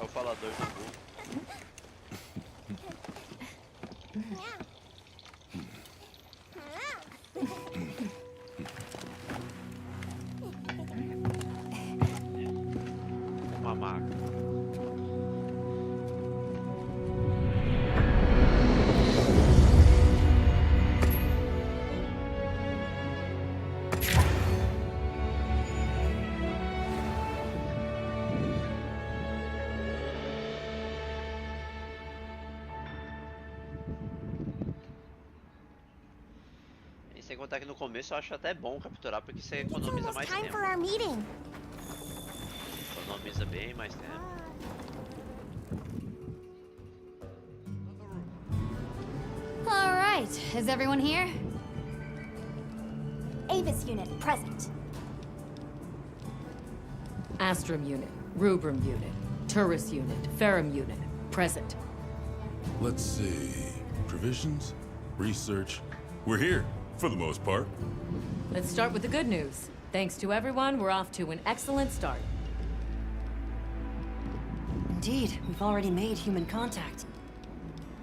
É o falador do Google. Uma maca. Sem contar que no começo eu acho até bom capturar, porque você economiza mais tempo. Economiza bem mais tempo. All right, is everyone here? Avis unit, present. Astrum unit, Rubrum unit, Turris unit, Ferrum unit, present. Let's see. Provisions? Research? We're here, for the most part. Let's start with the good news. Thanks to everyone, we're off to an excellent start. Indeed, we've already made human contact.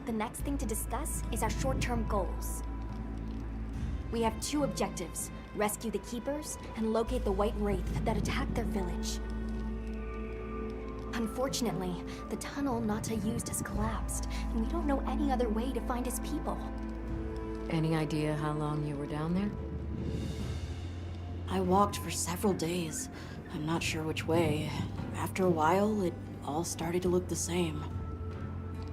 The next thing to discuss is our short-term goals. We have two objectives: rescue the Keepers and locate the White Wraith that attacked their village. Unfortunately, the tunnel Nata used has collapsed, and we don't know any other way to find his people. Any idea how long you were down there? I walked for several days. I'm not sure which way. After a while, it all started to look the same.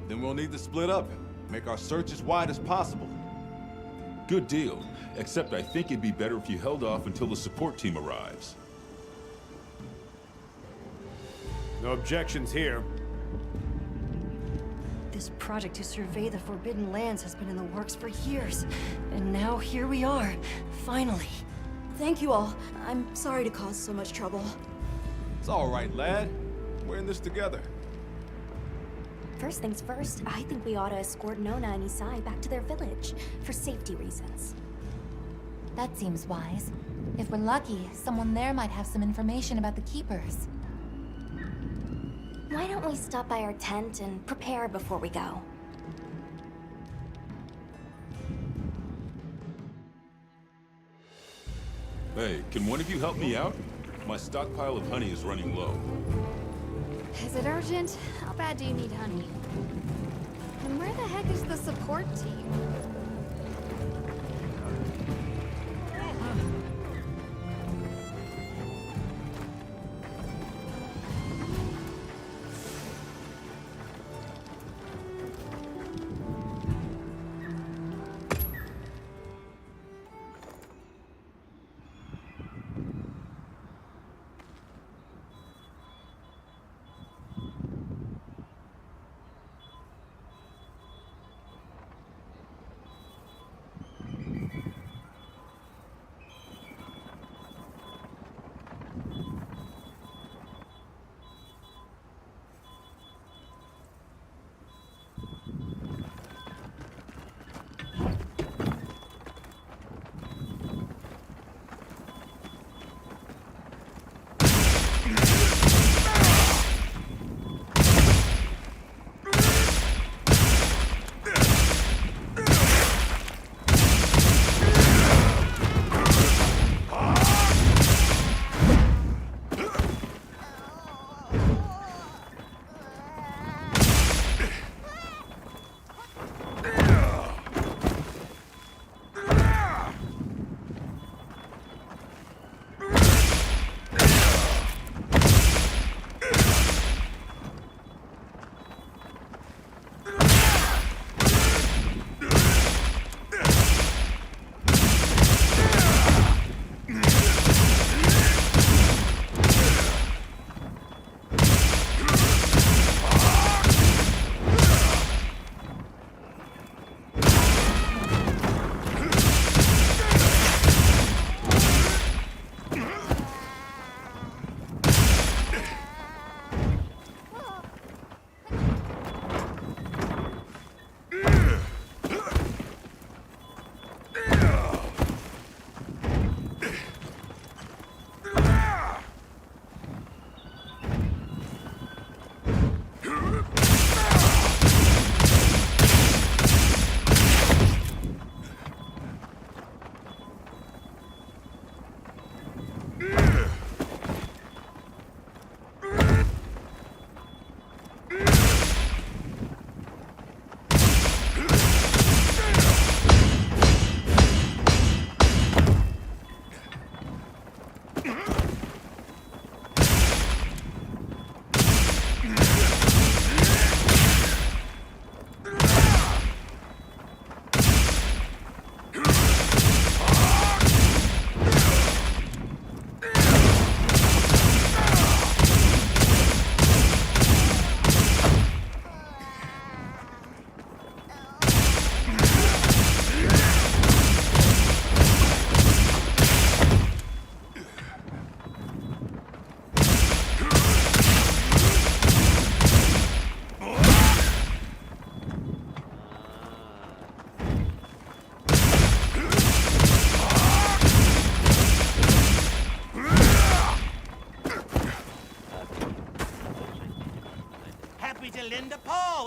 Then we'll need to split up. Make our search as wide as possible. Good deal. Except I think it'd be better if you held off until the support team arrives. No objections here. This project to survey the Forbidden Lands has been in the works for years. And now here we are, finally. Thank you all. I'm sorry to cause so much trouble. It's all right, lad. We're in this together. First things first, I think we ought to escort Nona and Isai back to their village, for safety reasons. That seems wise. If we're lucky, someone there might have some information about the Keepers. Why don't we stop by our tent and prepare before we go? Hey, can one of you help me out? My stockpile of honey is running low. Is it urgent? How bad do you need honey? And where the heck is the support team?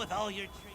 with all your tricks.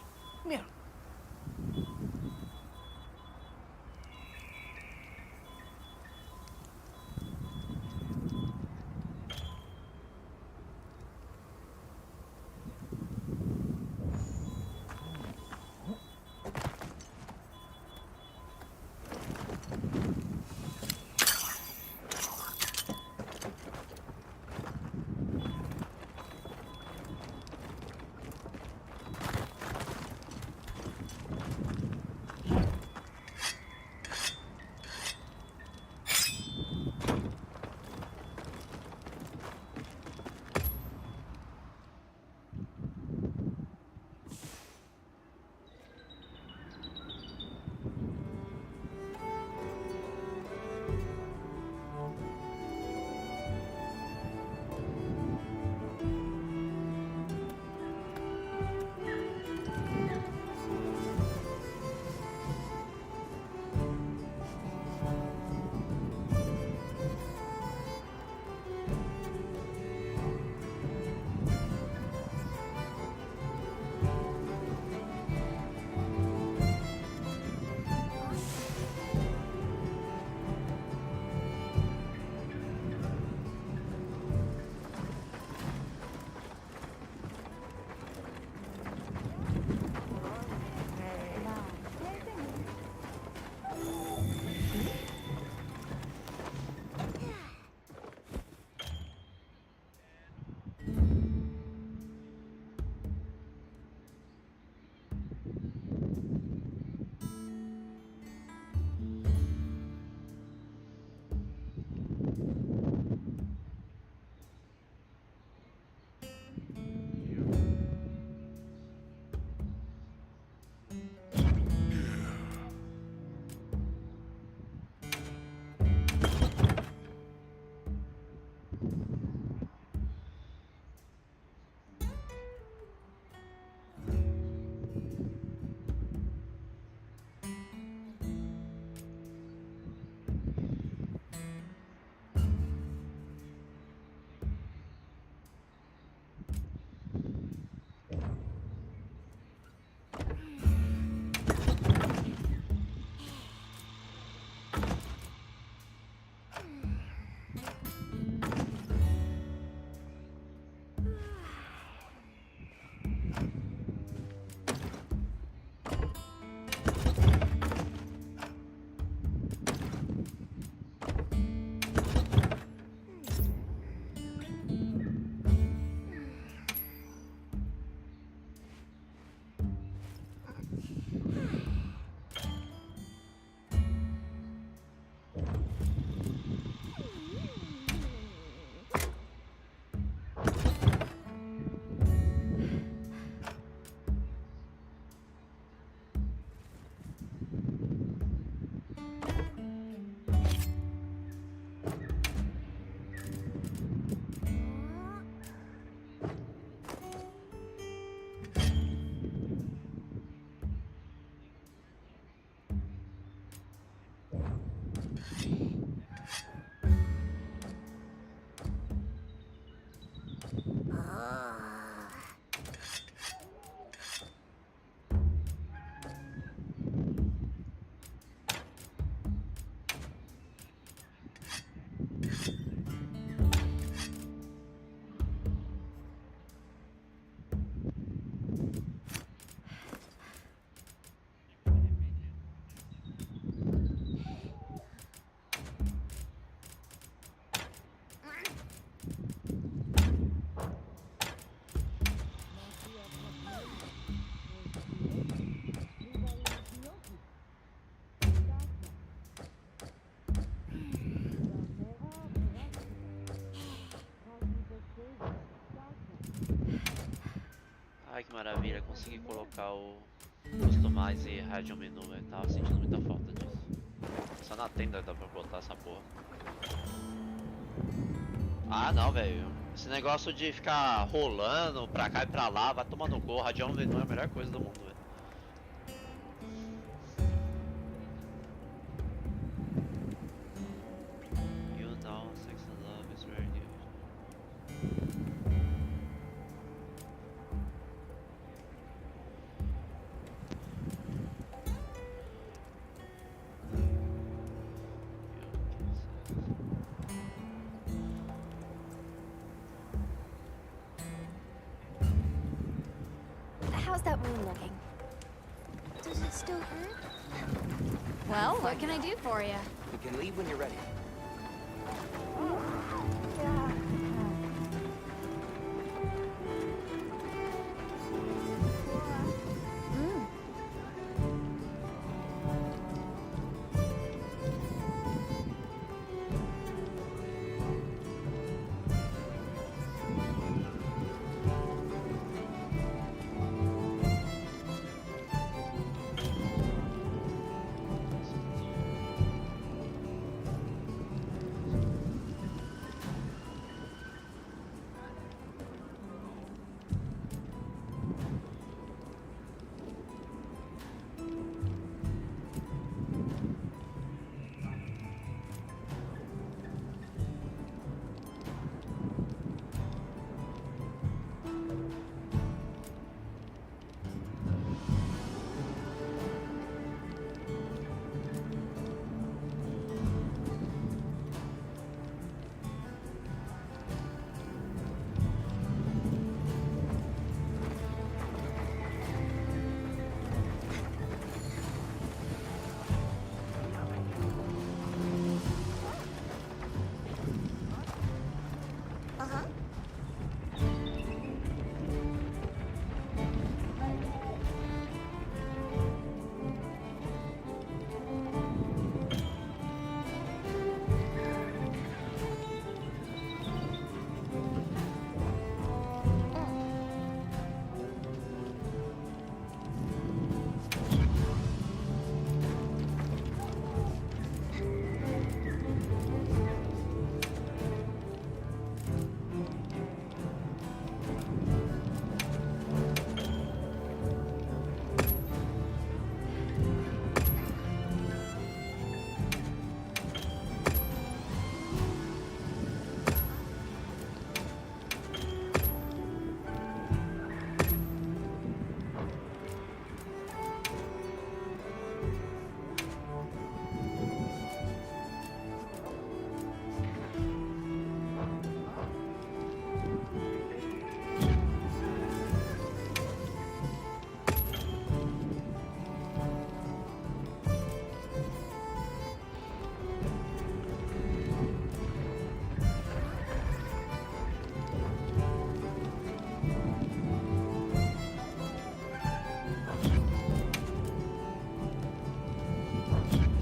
Ai que maravilha, consegui colocar o customize e rádio menu, velho. Tava sentindo muita falta disso. Só na tenda dá pra botar essa porra. Ah não, velho. Esse negócio de ficar rolando pra cá e pra lá, vai tomar no cu. Radião menu é a melhor coisa do mundo, velho. You know, sex and love is very new. that wound looking? Does it still hurt? Well, what can I do for you? You can leave when you're ready.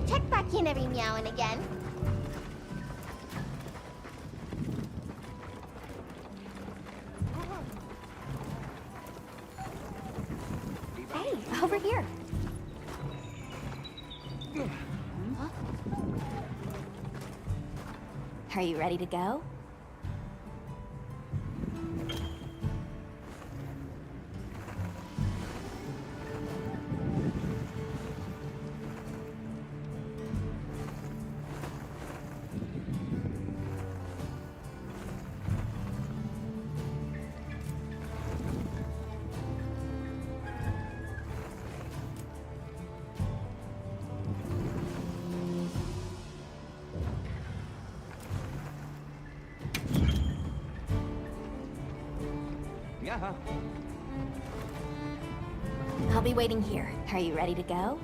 Check back in every meow and again. Hey, over here. Huh? Are you ready to go? Yeah. I'll be waiting here. Are you ready to go?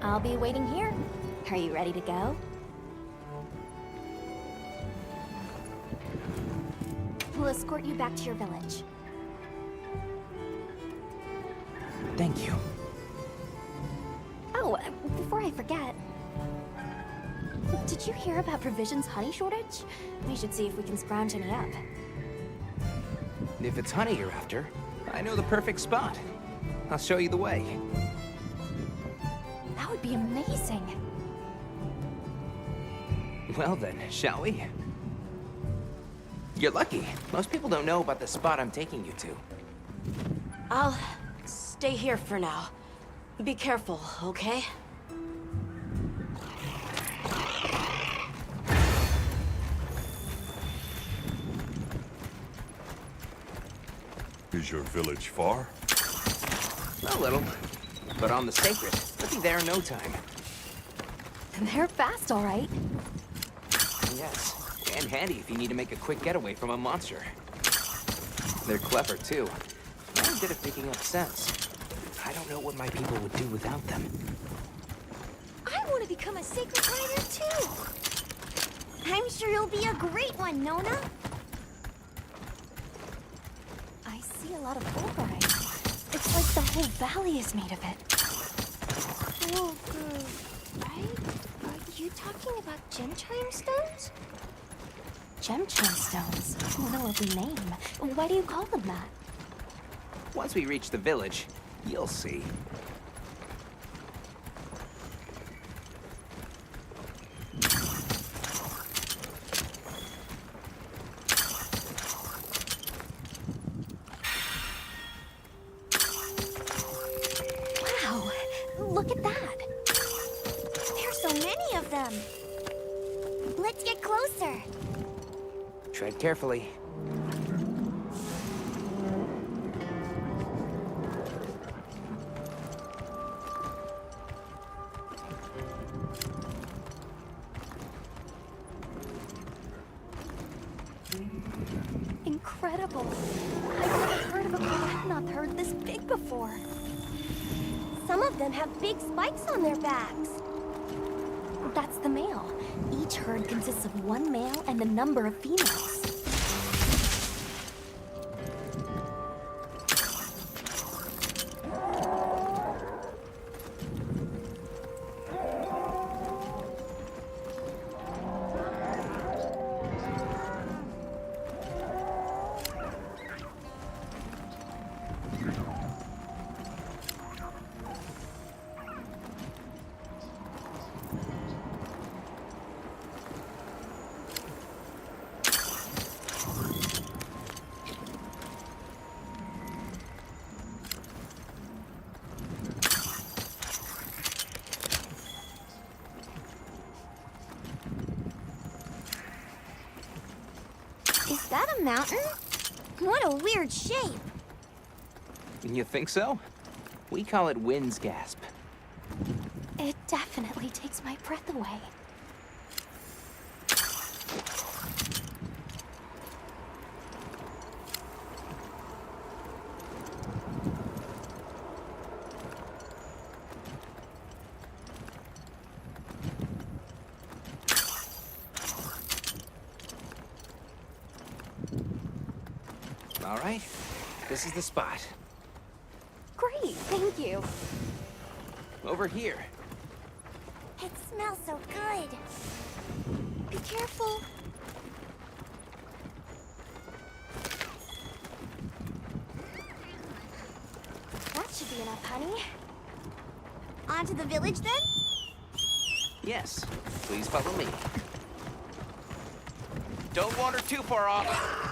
I'll be waiting here. Are you ready to go? We'll escort you back to your village. Thank you. Oh, before I forget. Did you hear about Provision's honey shortage? We should see if we can scrounge any up. If it's honey you're after, I know the perfect spot. I'll show you the way. That would be amazing. Well then, shall we? You're lucky. Most people don't know about the spot I'm taking you to. I'll stay here for now. Be careful, okay? Is your village far? A little. But on the sacred, we'll be there in no time. They're fast, all right. Yes, and handy if you need to make a quick getaway from a monster. They're clever, too. I'm good at picking up scents. I don't know what my people would do without them. I want to become a sacred rider too. I'm sure you'll be a great one, Nona. I see a lot of fulgurite. It's like the whole valley is made of it. Right? Are you talking about gem chime stones? Gem chime stones. What a lovely name. Why do you call them that? Once we reach the village, you'll see. Wow, look at that. There's so many of them. Let's get closer. Tread carefully. Incredible. I've never heard of a Korathnoth this big before. Some of them have big spikes on their backs. That's the male. Each herd consists of one male and a number of females. Is that a mountain? What a weird shape. You think so? We call it Wind's Gasp. It definitely takes my breath away. All right, this is the spot. Great, thank you. Over here. It smells so good. Be careful. That should be enough, honey. On to the village then? Yes, please follow me. Don't wander too far off.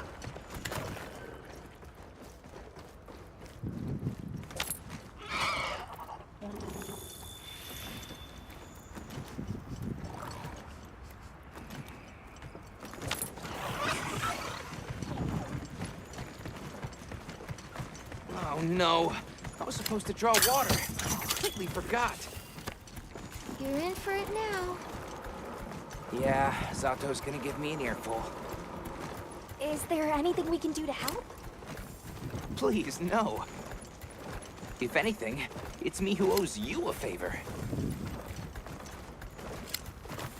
Oh no, I was supposed to draw water. I completely forgot. You're in for it now. Yeah, Zato's gonna give me an earful. Is there anything we can do to help? Please, no. If anything, it's me who owes you a favor.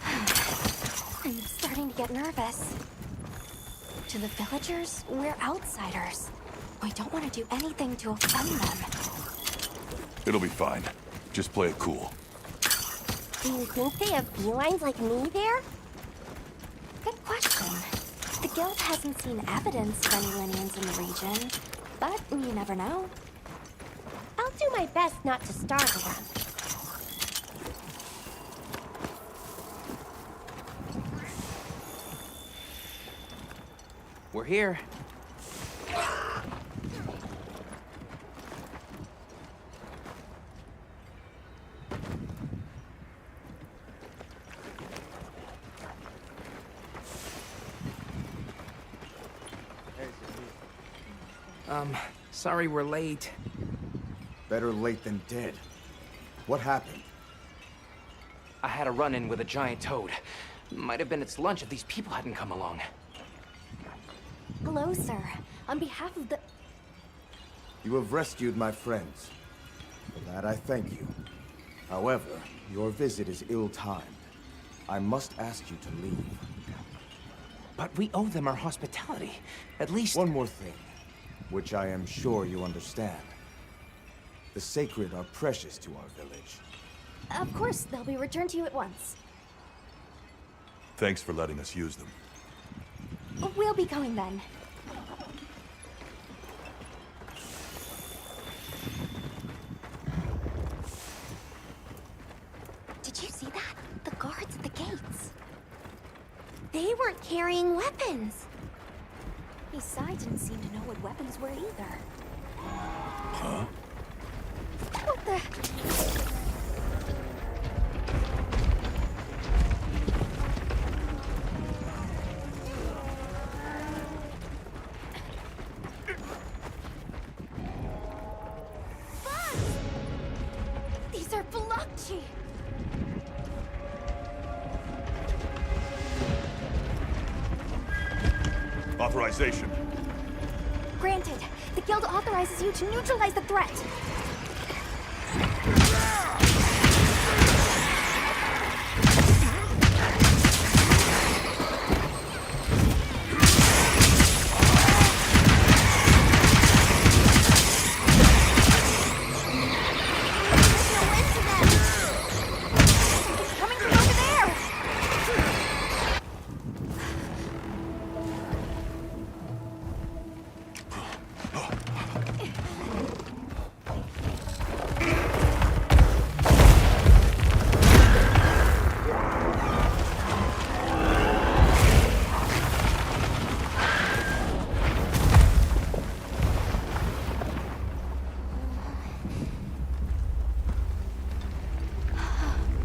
I'm starting to get nervous. To the villagers, we're outsiders. We don't want to do anything to offend them. It'll be fine. Just play it cool. Do you think they have felines like me there? Good question. The guild hasn't seen evidence of any Linians in the region, but you never know. I'll do my best not to startle them. We're here. Sorry we're late. Better late than dead. What happened? I had a run-in with a giant toad. Might have been its lunch if these people hadn't come along. Hello, sir. On behalf of the... You have rescued my friends. For that I thank you. However, your visit is ill-timed. I must ask you to leave. But we owe them our hospitality. At least... One more thing, which I am sure you understand. The sacred are precious to our village. Of course, they'll be returned to you at once. Thanks for letting us use them. We'll be going then. Did you see that? The guards at the gates. They weren't carrying weapons. Besides, didn't seem to know what weapons were either. Huh? What the... These are Velocci! Authorization. Granted, the guild authorizes you to neutralize the threat. Coming from over there!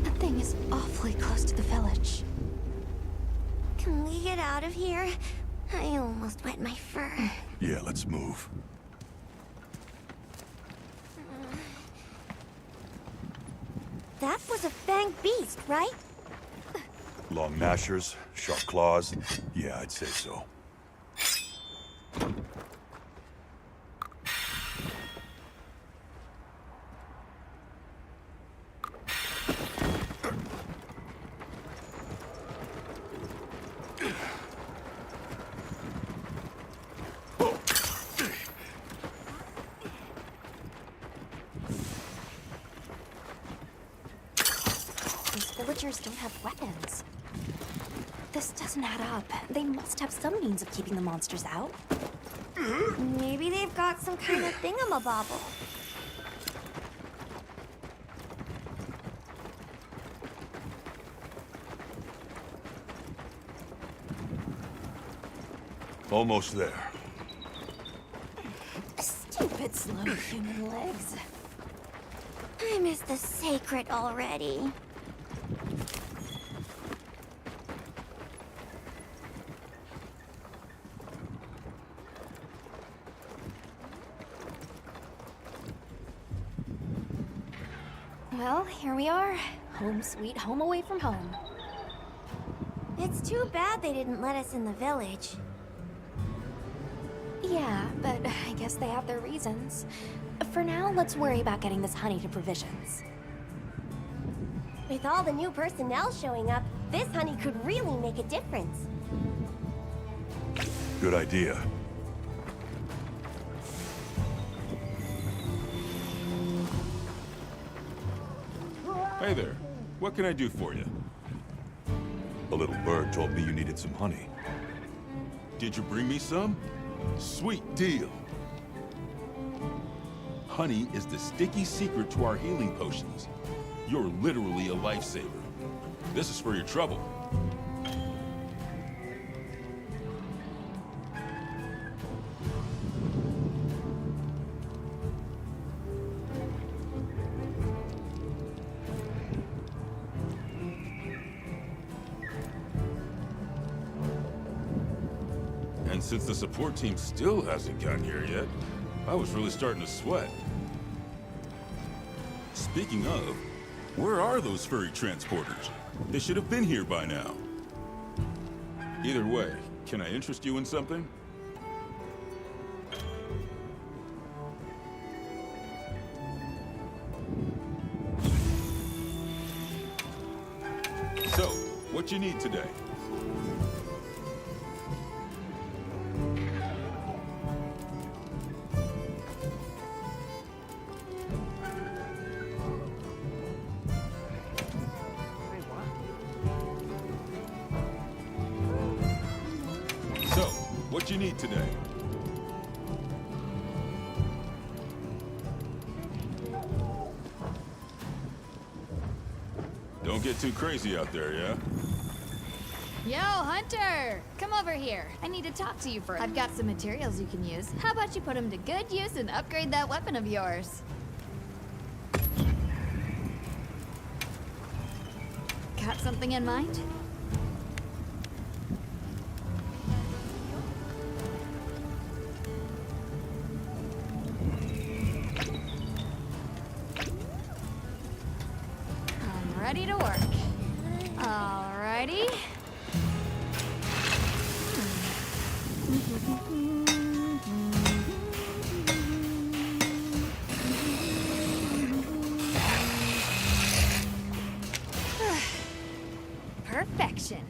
That thing is awfully close to the village. Can we get out of here? I almost wet my fur. Yeah, let's move. That was a fanged beast, right? Long gnashers, sharp claws. Yeah, I'd say so. These villagers don't have weapons. This doesn't add up. They must have some means of keeping the monsters out. Maybe they've got some kind of thingamabobble. Almost there. Stupid slow human legs. I miss the sacred already. Well, here we are. Home sweet home away from home. It's too bad they didn't let us in the village. Yeah, but I guess they have their reasons. For now, let's worry about getting this honey to provisions. With all the new personnel showing up, this honey could really make a difference. Good idea. Hey there. What can I do for you? A little bird told me you needed some honey. Did you bring me some? Sweet deal. Honey is the sticky secret to our healing potions. You're literally a lifesaver. This is for your trouble. since the support team still hasn't gotten here yet, I was really starting to sweat. Speaking of, where are those furry transporters? They should have been here by now. Either way, can I interest you in something? So, what you need today? So, what you need today? Don't get too crazy out there, yeah? Yo, Hunter! Come over here. I need to talk to you for I've got some materials you can use. How about you put them to good use and upgrade that weapon of yours? Got something in mind? I'm ready to work. Alrighty. Perfection.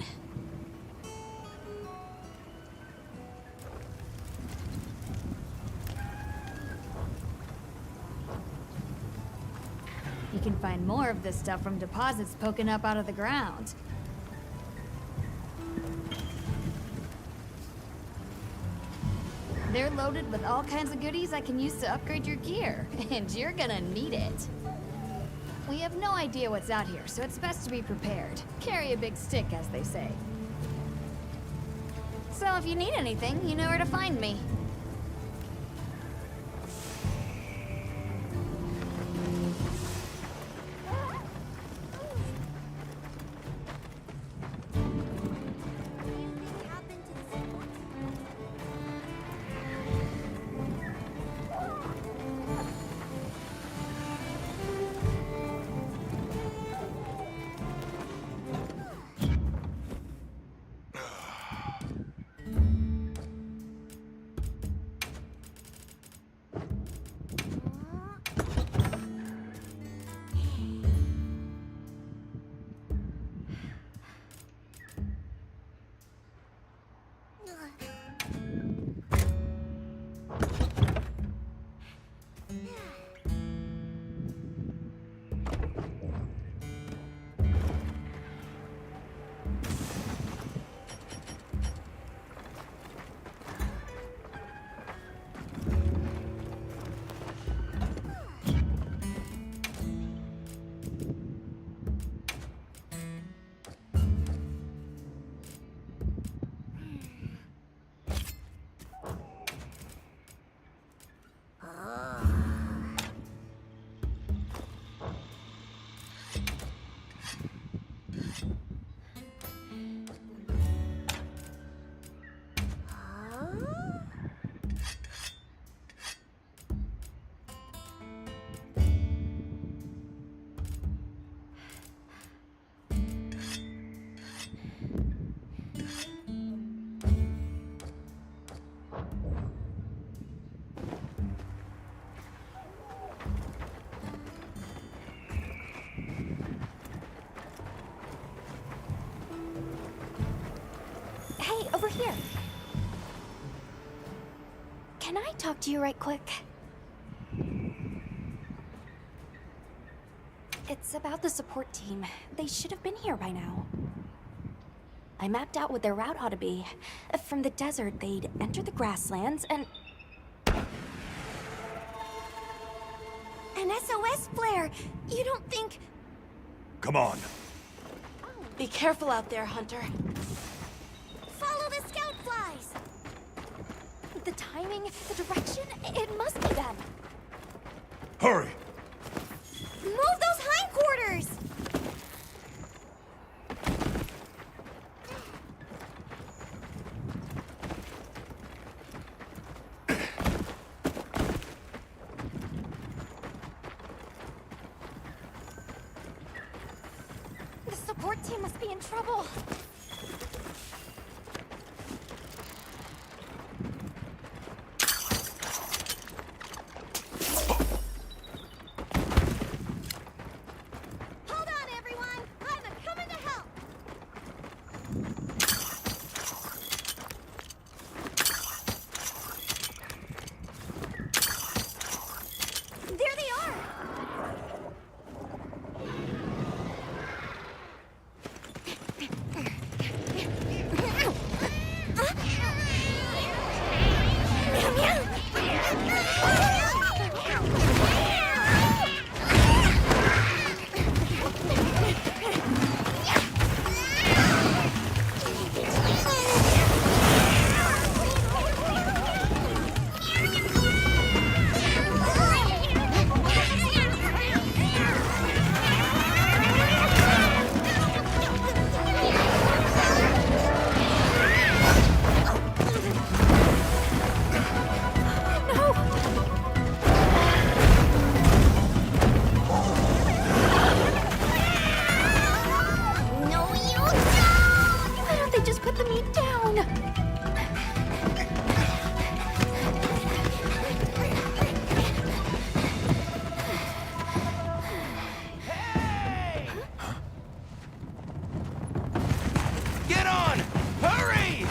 You can find more of this stuff from deposits poking up out of the ground. They're loaded with all kinds of goodies I can use to upgrade your gear, and you're gonna need it. We have no idea what's out here, so it's best to be prepared. Carry a big stick, as they say. So if you need anything, you know where to find me. Over here. Can I talk to you right quick? It's about the support team. They should have been here by now. I mapped out what their route ought to be. From the desert, they'd enter the grasslands and... An SOS flare! You don't think... Come on. Be careful out there, Hunter. Follow the scout flies! The timing, the direction, it must be them. Hurry! Move those hindquarters! team must be in trouble. Hold on, everyone! I'm coming to help! There they are! No, you don't! Why don't they just put the meat down? Get on! Hurry!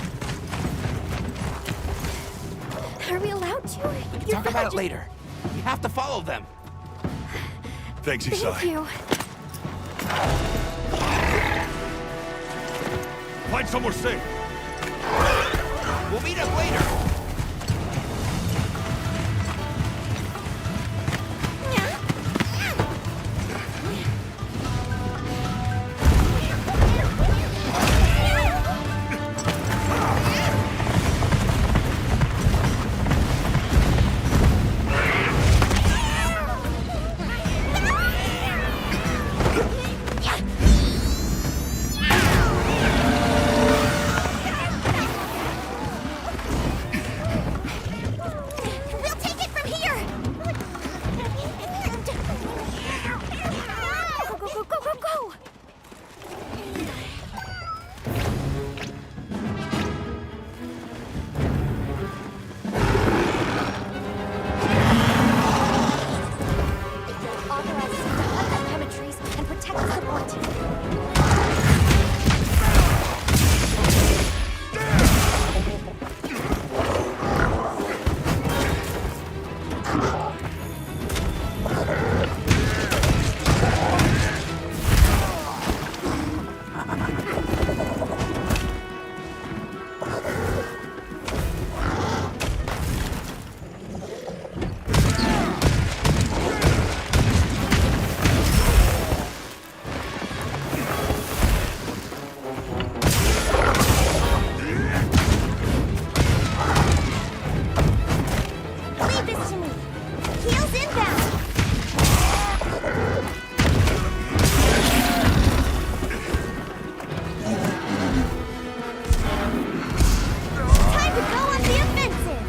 Are we allowed to? Talk about it later. We have to follow them. Thanks, Thank Isai. you. Find somewhere safe. We'll meet up later. We'll take it from here! Go, go, go, go, go, go! Authorize us to hunt the cemeteries and protect the support team. Leave this to me. Heels inbound. Time to go on the offensive.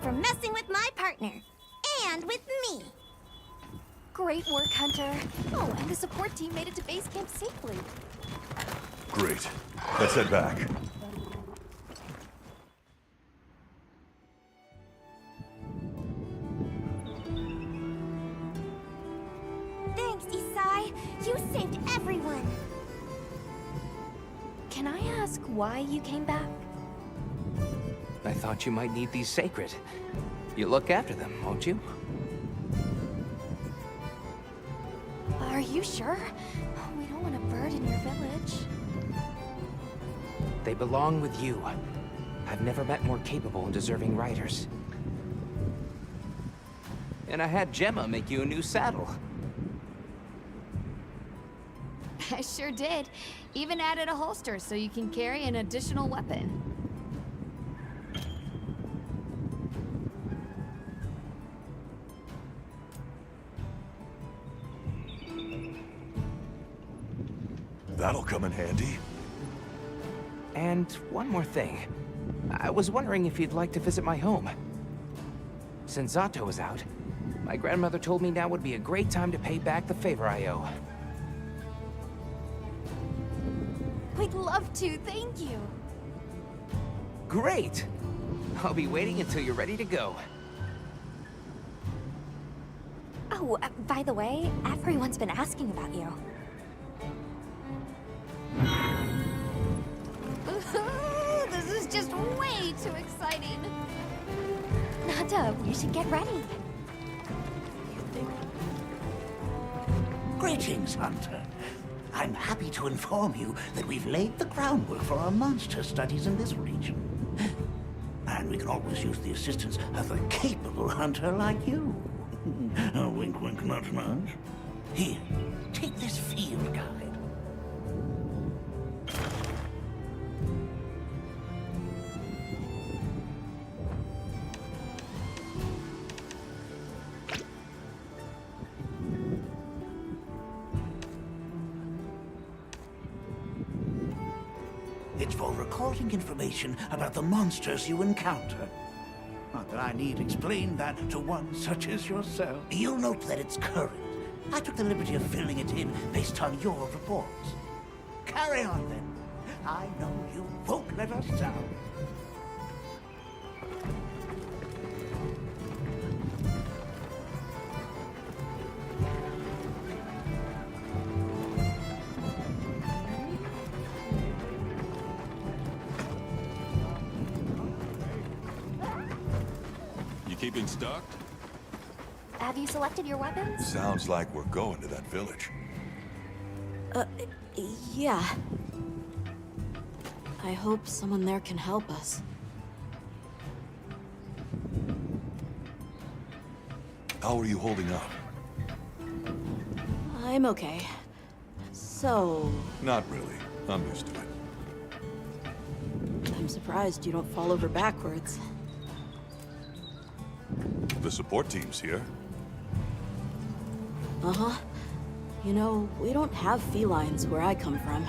for messing with my partner. And with me. Great work, Hunter. Oh, and the support team made it to base camp safely. Great. Let's head back. Thanks, Isai. You saved everyone. Can I ask why you came back? I thought you might need these sacred. You look after them, won't you? Are you sure? We don't want to burden your village. They belong with you. I've never met more capable and deserving riders. And I had Gemma make you a new saddle. I sure did. Even added a holster so you can carry an additional weapon. That'll come in handy. And one more thing. I was wondering if you'd like to visit my home. Since Zato is out, my grandmother told me now would be a great time to pay back the favor I owe. We'd love to, thank you. Great! I'll be waiting until you're ready to go. Oh, by the way, everyone's been asking about you. This is just way too exciting. Nata, you should get ready. Greetings, Hunter. I'm happy to inform you that we've laid the groundwork for our monster studies in this region. And we can always use the assistance of a capable hunter like you. Wink, wink, nudge, nudge. Here, take this field guide. It's for recording information about the monsters you encounter. Not that I need explain that to one such as yourself. You'll note that it's current. I took the liberty of filling it in based on your reports. Carry on, then. I know you won't let us down. Keeping stocked? Have you selected your weapons? Sounds like we're going to that village. Yeah. I hope someone there can help us. How are you holding up? I'm okay. So... Not really. I'm used to it. I'm surprised you don't fall over backwards. The support team's here. Uh-huh. You know, we don't have felines where I come from.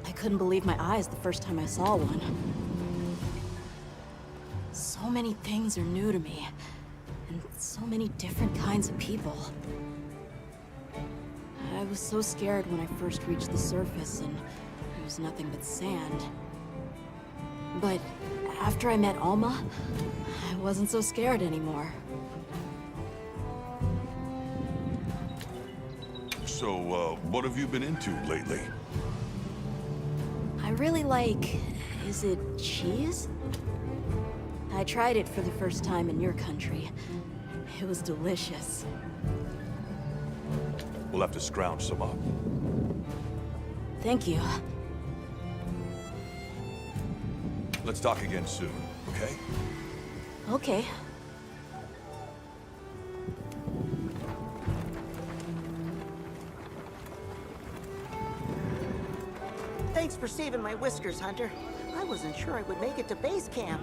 I couldn't believe my eyes the first time I saw one. So many things are new to me, and so many different kinds of people. I was so scared when I first reached the surface, and it was nothing but sand. But after I met Alma, I wasn't so scared anymore. So, what have you been into lately? I really like... is it cheese? I tried it for the first time in your country. It was delicious. We'll have to scrounge some up. Thank you. Let's talk again soon, okay? Okay. Thanks for saving my whiskers, Hunter. I wasn't sure I would make it to base camp.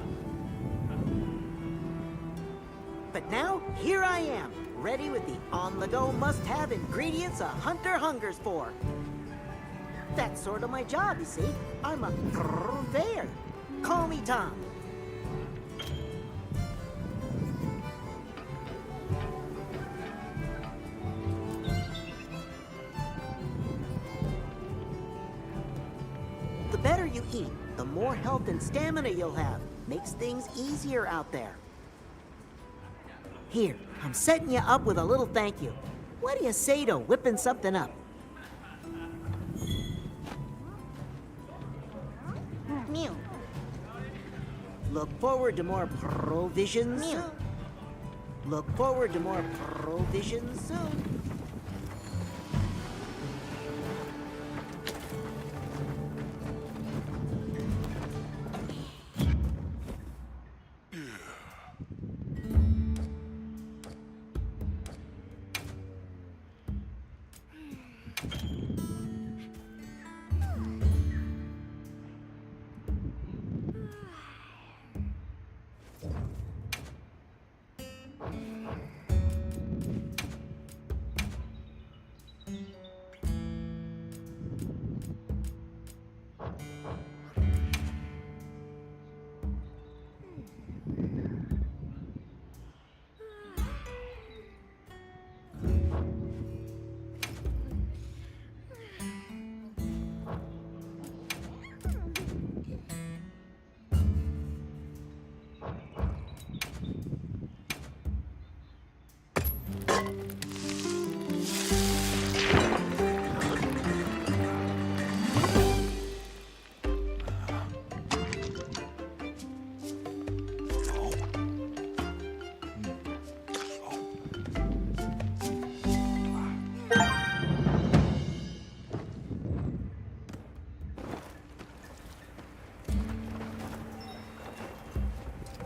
But now, here I am, ready with the on-the-go must-have ingredients a hunter hungers for. That's sort of my job, you see. I'm a purveyor. Call me Tom. better you eat, the more health and stamina you'll have. Makes things easier out there. Here, I'm setting you up with a little thank you. What do you say to whipping something up? Mew. Look forward to more provisions. Mew. Look forward to more provisions soon.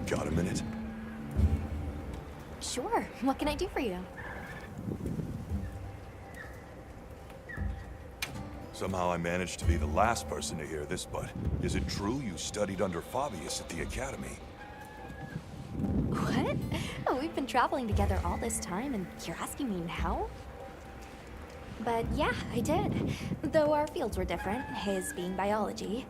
Got a minute? Sure. What can I do for you? Somehow I managed to be the last person to hear this, but is it true you studied under Fabius at the Academy? What? Oh, we've been traveling together all this time, and you're asking me now? But yeah, I did. Though our fields were different, his being biology.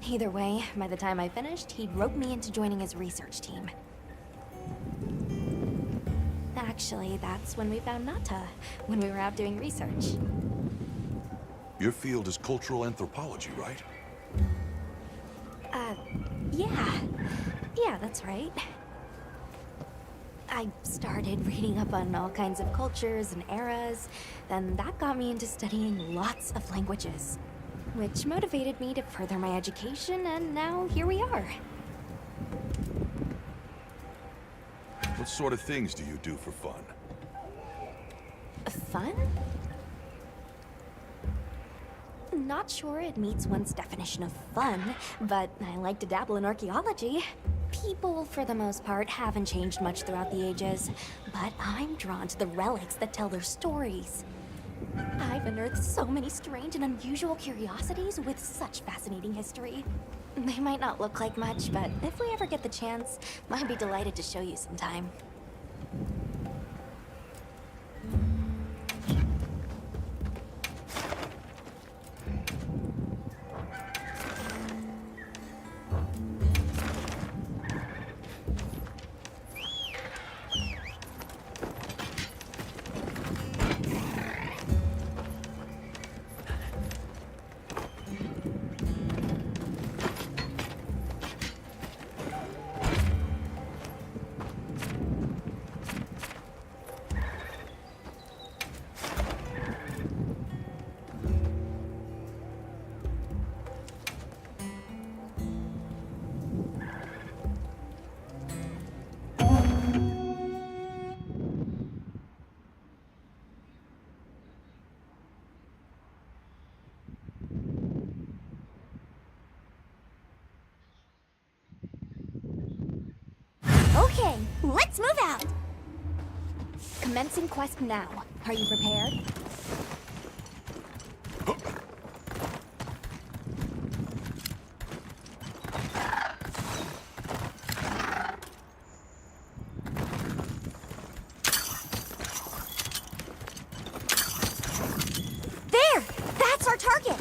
Either way, by the time I finished, he'd roped me into joining his research team. Actually, that's when we found Nata, when we were out doing research. Your field is cultural anthropology, right? Yeah. Yeah, that's right. I started reading up on all kinds of cultures and eras, then that got me into studying lots of languages, which motivated me to further my education, and now here we are. What sort of things do you do for fun? Fun? Not sure it meets one's definition of fun, but I like to dabble in archaeology. People, for the most part, haven't changed much throughout the ages, but I'm drawn to the relics that tell their stories. I've unearthed so many strange and unusual curiosities with such fascinating history. They might not look like much, but if we ever get the chance, I'd be delighted to show you sometime. Okay, let's move out. Commencing quest now. Are you prepared? There! That's our target!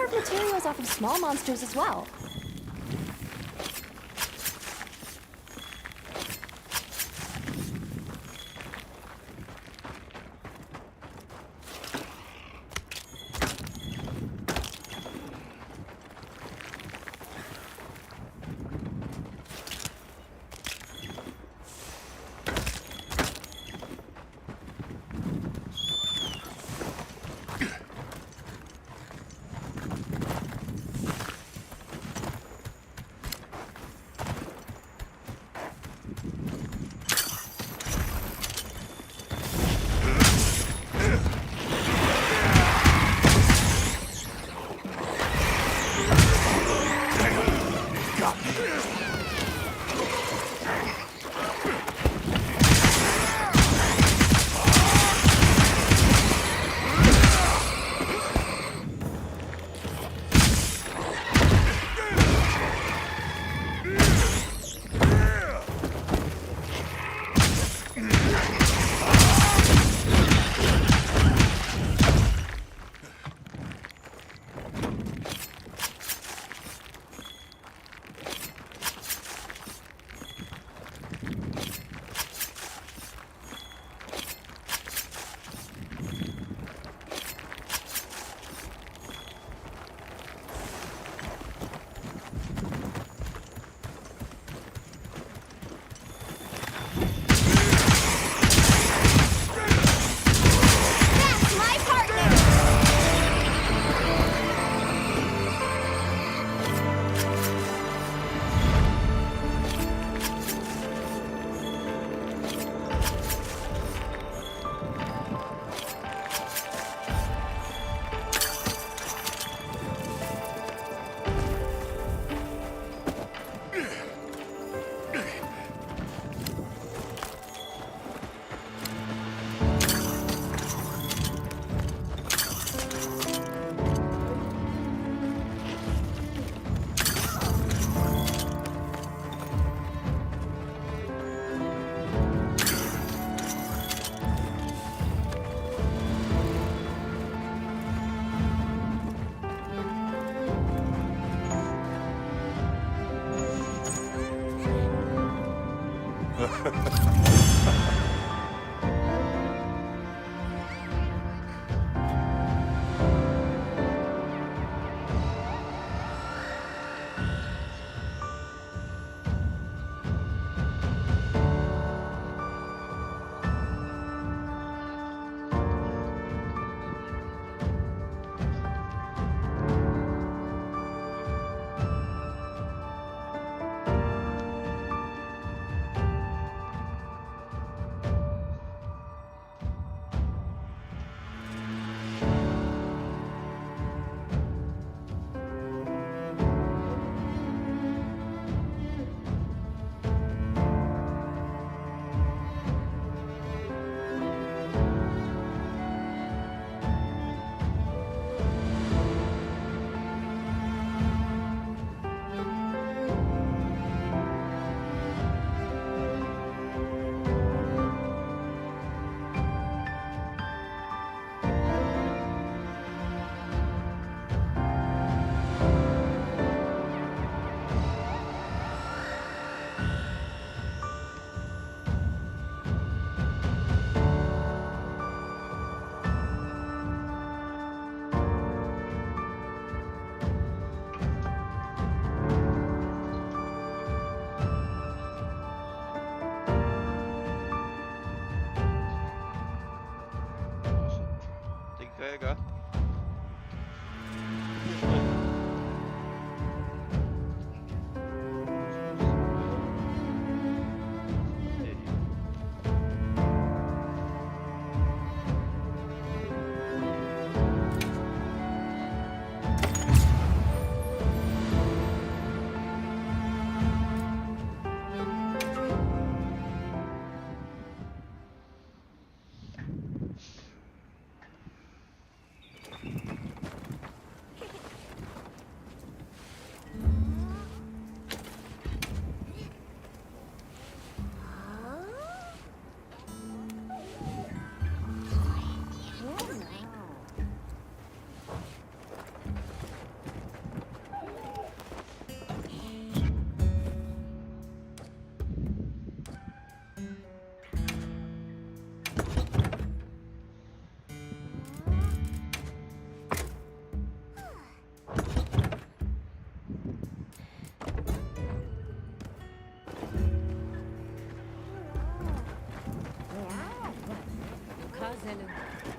carve materials off of small monsters as well.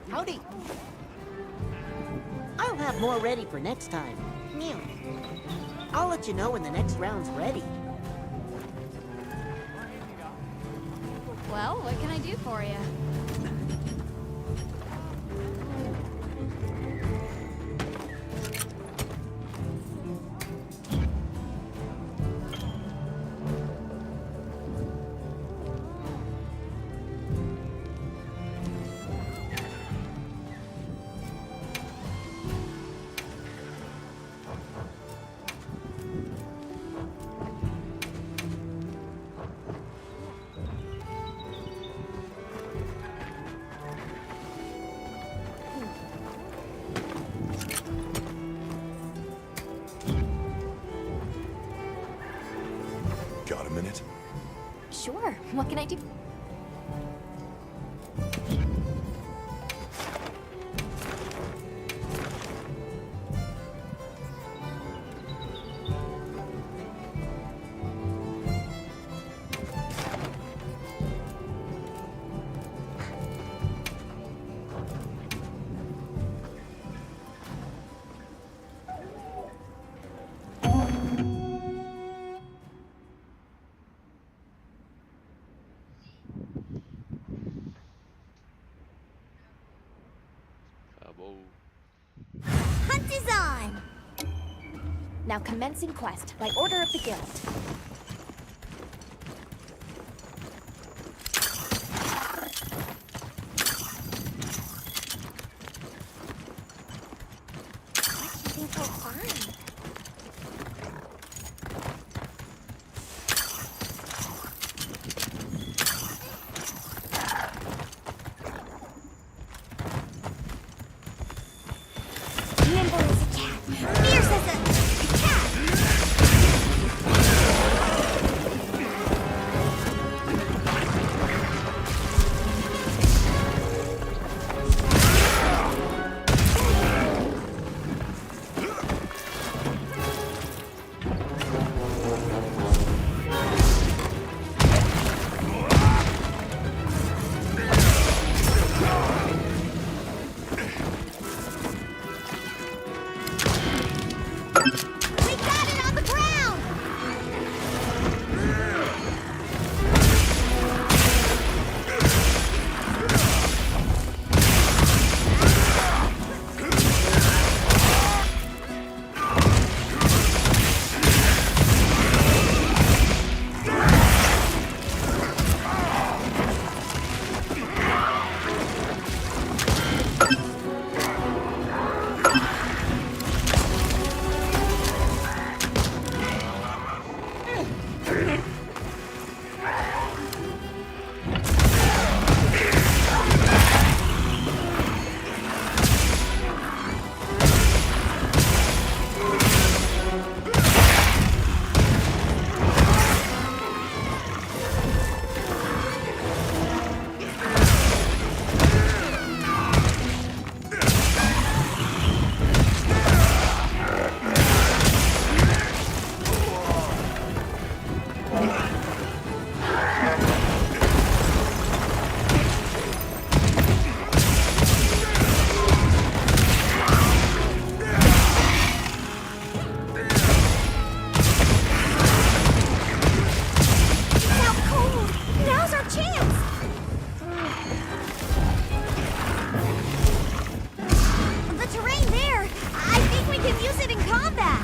Howdy. I'll have more ready for next time. Meow. I'll let you know when the next round's ready. Well, what can I do for you? Got a minute? Sure, what can I do? Acabou. Hunt is on! Now commencing quest by order of the guild. What do you think we'll find? Nimble as a cat, fierce as a cat! We got it on the ground! Now cold! Now's our chance! The terrain there! I think we can use it in combat!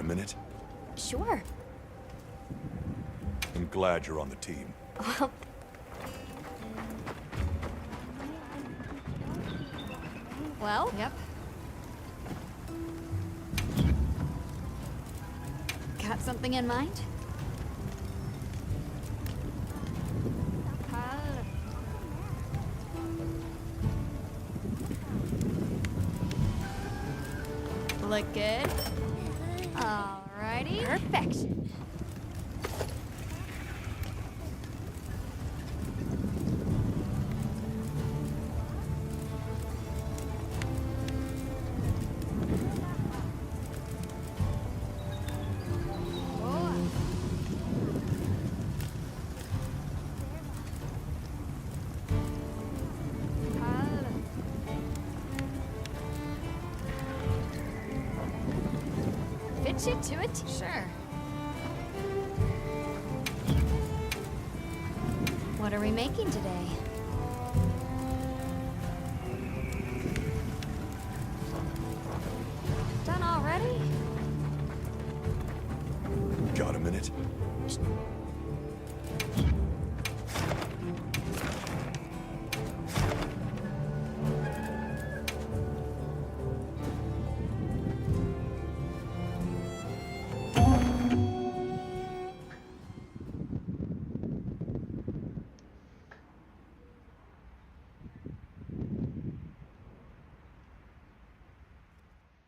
minute? Sure. I'm glad you're on the team. Well, yep. Got something in mind? Look good. Alrighty. Perfection. Fit you to it? Sure. What are we making today? Done already? Got a minute?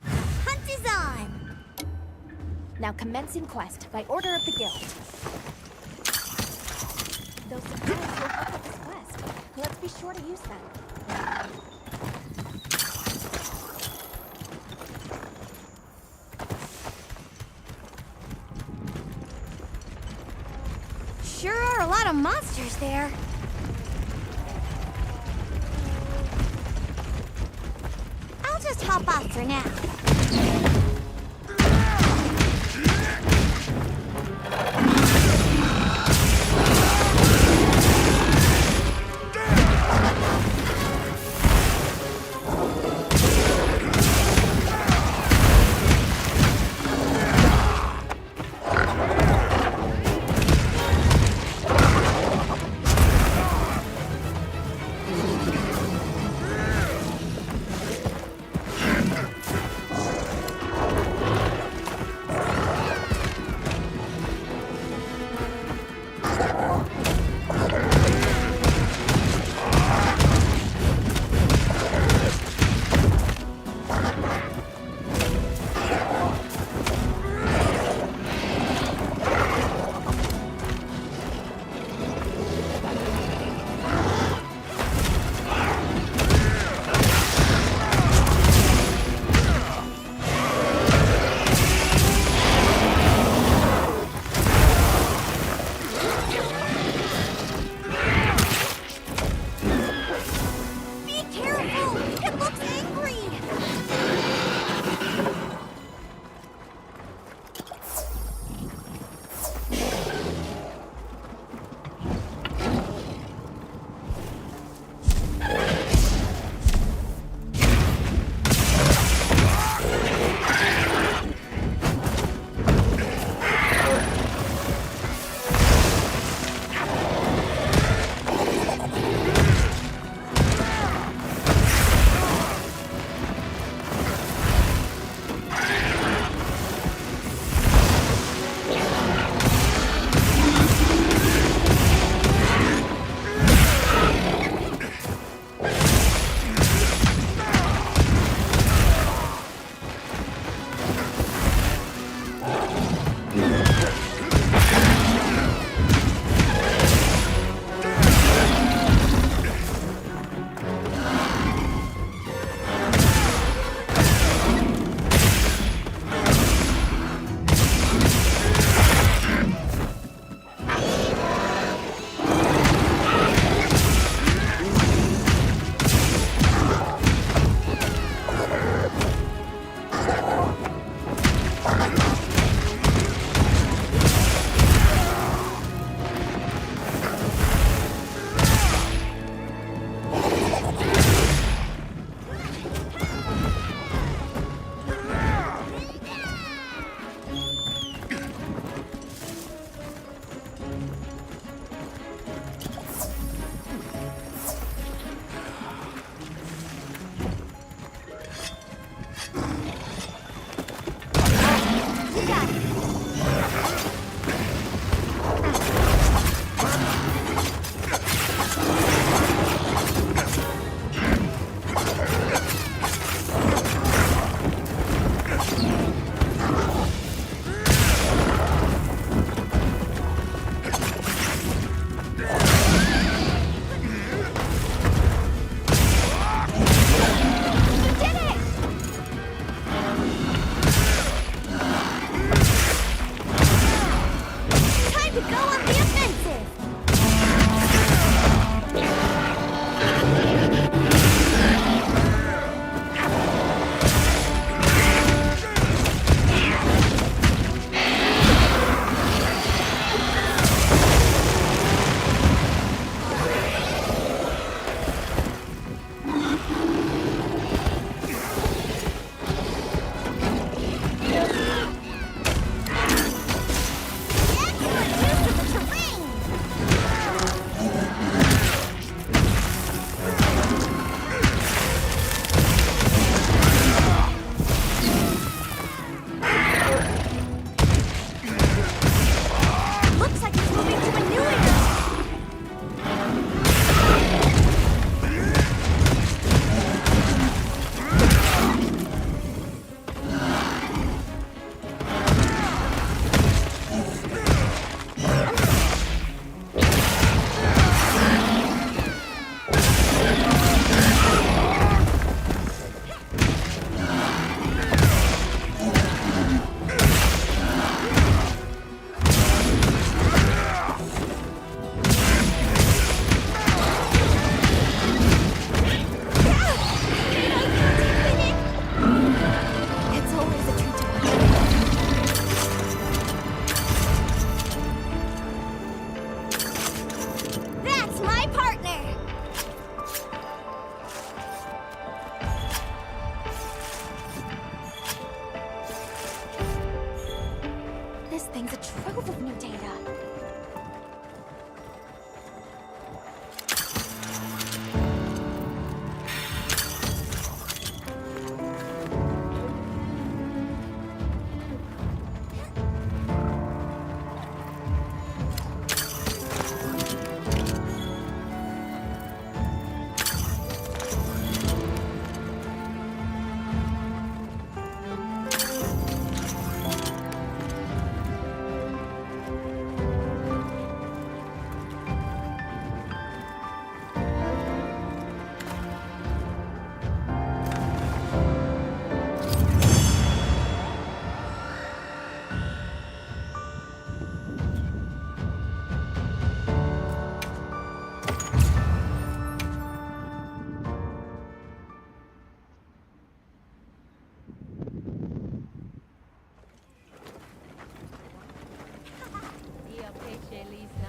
Hunt is on! Now commencing quest by order of the guild. Those supplies will help with this quest. Let's be sure to use them. Sure are a lot of monsters there. I'll just hop off for now.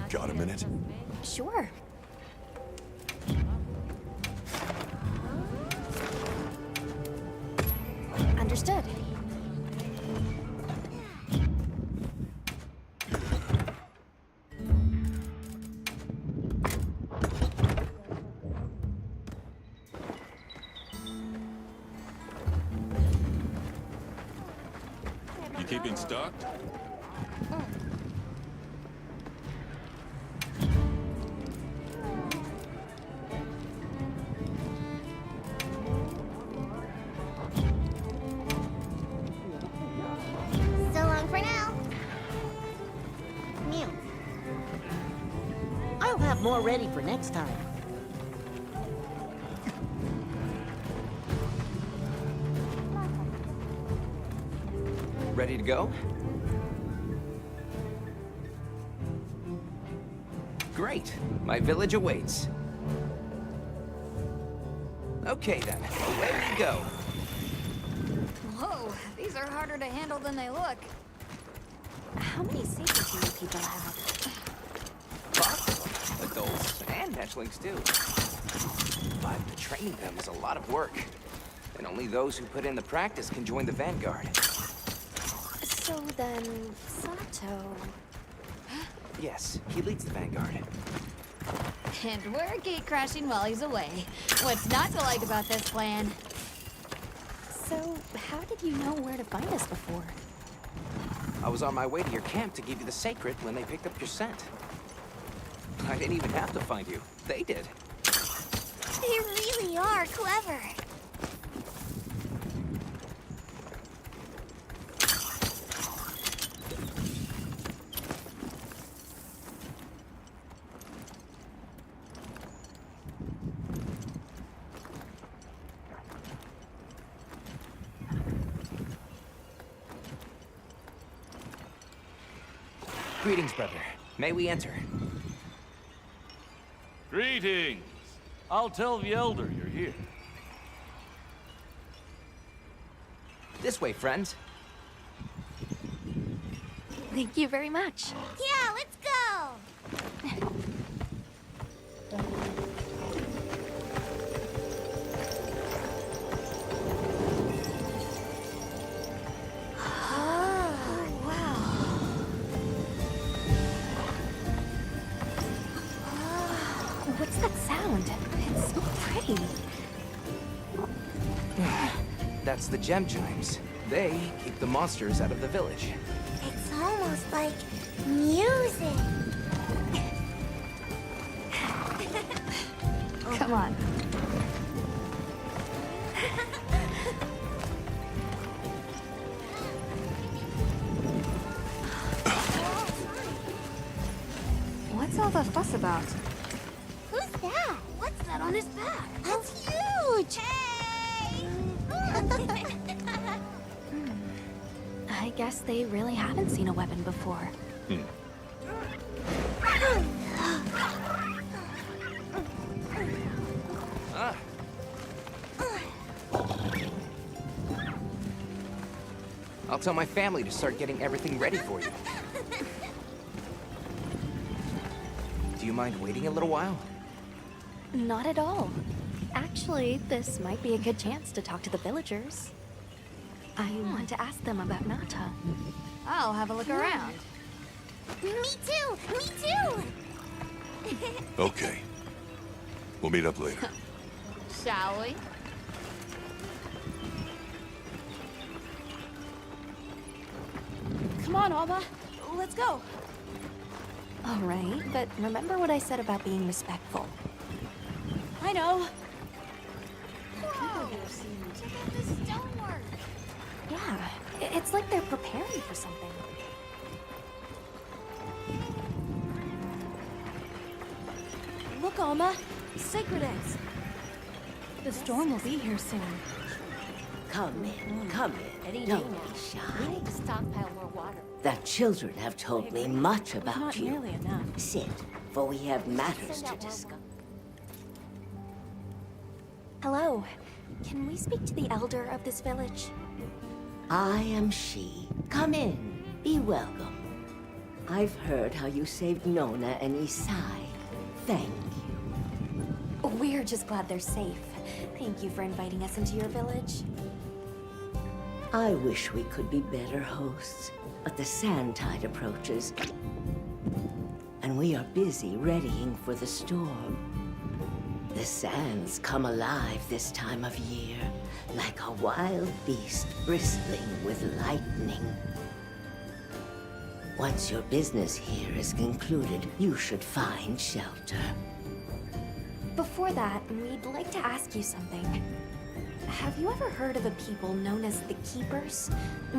Got a minute? Sure. Understood. You keeping stocked? So long for now. Mew. I'll have more ready for next time. Ready to go? Great. My village awaits. Okay then, away we go. Whoa, these are harder to handle than they look. How many secrets do you people have? Lots. Adults and hatchlings too. But training them is a lot of work. And only those who put in the practice can join the Vanguard. So then, Sato... Yes, he leads the Vanguard. And we're gate crashing while he's away. What's not to like about this plan? So, how did you know where to find us before? I was on my way to your camp to give you the sacred when they picked up your scent. I didn't even have to find you. They did. They really are clever. Greetings, brother. May we enter? Greetings. I'll tell the Elder you're here. This way, friends. Thank you very much. Yeah, let's go. What's that sound? It's so pretty. That's the gem chimes. They keep the monsters out of the village. It's almost like music. Come on. What's all the fuss about? Who's that? What's that on his back? That's huge! Hey! I guess they really haven't seen a weapon before. Ah. I'll tell my family to start getting everything ready for you. Do you mind waiting a little while? Not at all. Actually, this might be a good chance to talk to the villagers. I want to ask them about Nata. I'll have a look around. Me too! Me too! Okay. We'll meet up later. Shall we? Come on, Alma. Let's go. All right, but remember what I said about being respectful. I know. Whoa! Check out this stonework. Yeah, it's like they're preparing for something. Look, Alma. Sacred eggs. The storm will be here soon. Come in, come in. Don't be shy. We need to stockpile more water. The children have told me much about Not you. nearly enough. Sit, for we have matters to discuss. Hello. Can we speak to the elder of this village? I am she. Come in. Be welcome. I've heard how you saved Nona and Isai. Thank you. We're just glad they're safe. Thank you for inviting us into your village. I wish we could be better hosts, but the sand tide approaches, and we are busy readying for the storm. The sands come alive this time of year, like a wild beast bristling with lightning. Once your business here is concluded, you should find shelter. Before that, we'd like to ask you something. Have you ever heard of the people known as the Keepers?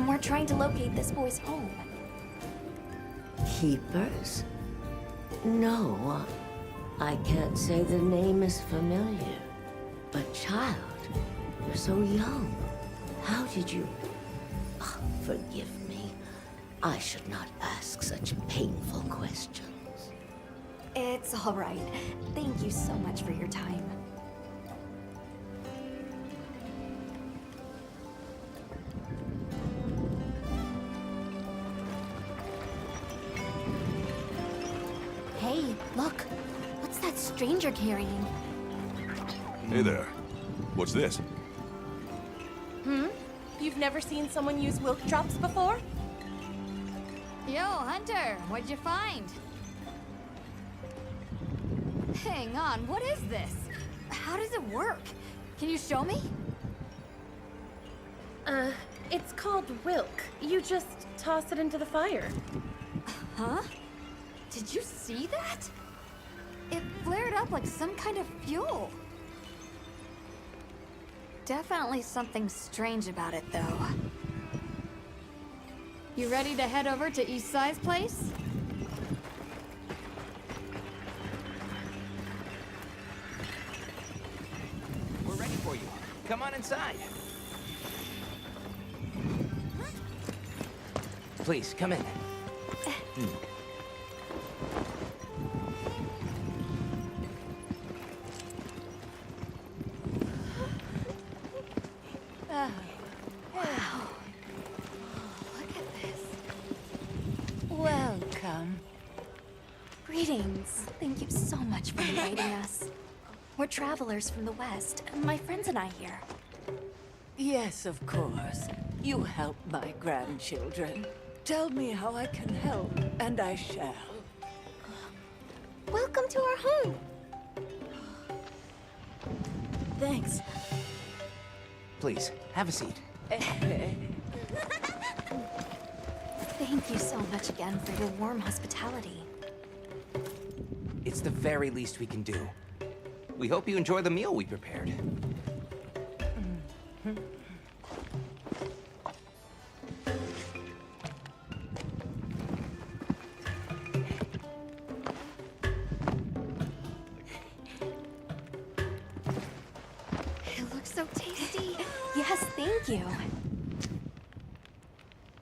We're trying to locate this boy's home. Keepers? No, I can't say the name is familiar. But child, you're so young. How did you... Oh, forgive me. I should not ask such painful questions. It's all right. Thank you so much for your time. Hey, look. What's that stranger carrying? Hey there. What's this? Hmm? You've never seen someone use wilk drops before? Yo, Hunter, what'd you find? Hang on, what is this? How does it work? Can you show me? It's called wilk. You just toss it into the fire. Huh? Did you see that? It flared up like some kind of fuel. Definitely something strange about it, though. You ready to head over to Isai's place? We're ready for you. Come on inside. Please, come in. Wow. Look at this. Welcome. Greetings. Thank you so much for inviting us. We're travelers from the West, and my friends and I here. Yes, of course. You help my grandchildren. Tell me how I can help, and I shall. Welcome to our home. Thanks. Please, have a seat. Thank you so much again for your warm hospitality. It's the very least we can do. We hope you enjoy the meal we prepared. It looks so tasty. Yes, thank you.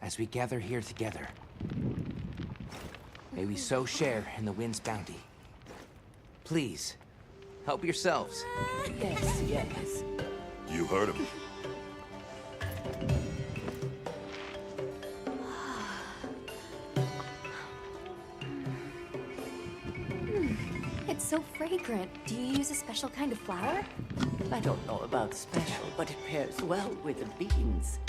As we gather here together, may we so share in the wind's bounty. Please, help yourselves. Yes, yes. You heard him. It's so fragrant. Do you use a special kind of flour? I don't know about special, but it pairs well with the beans.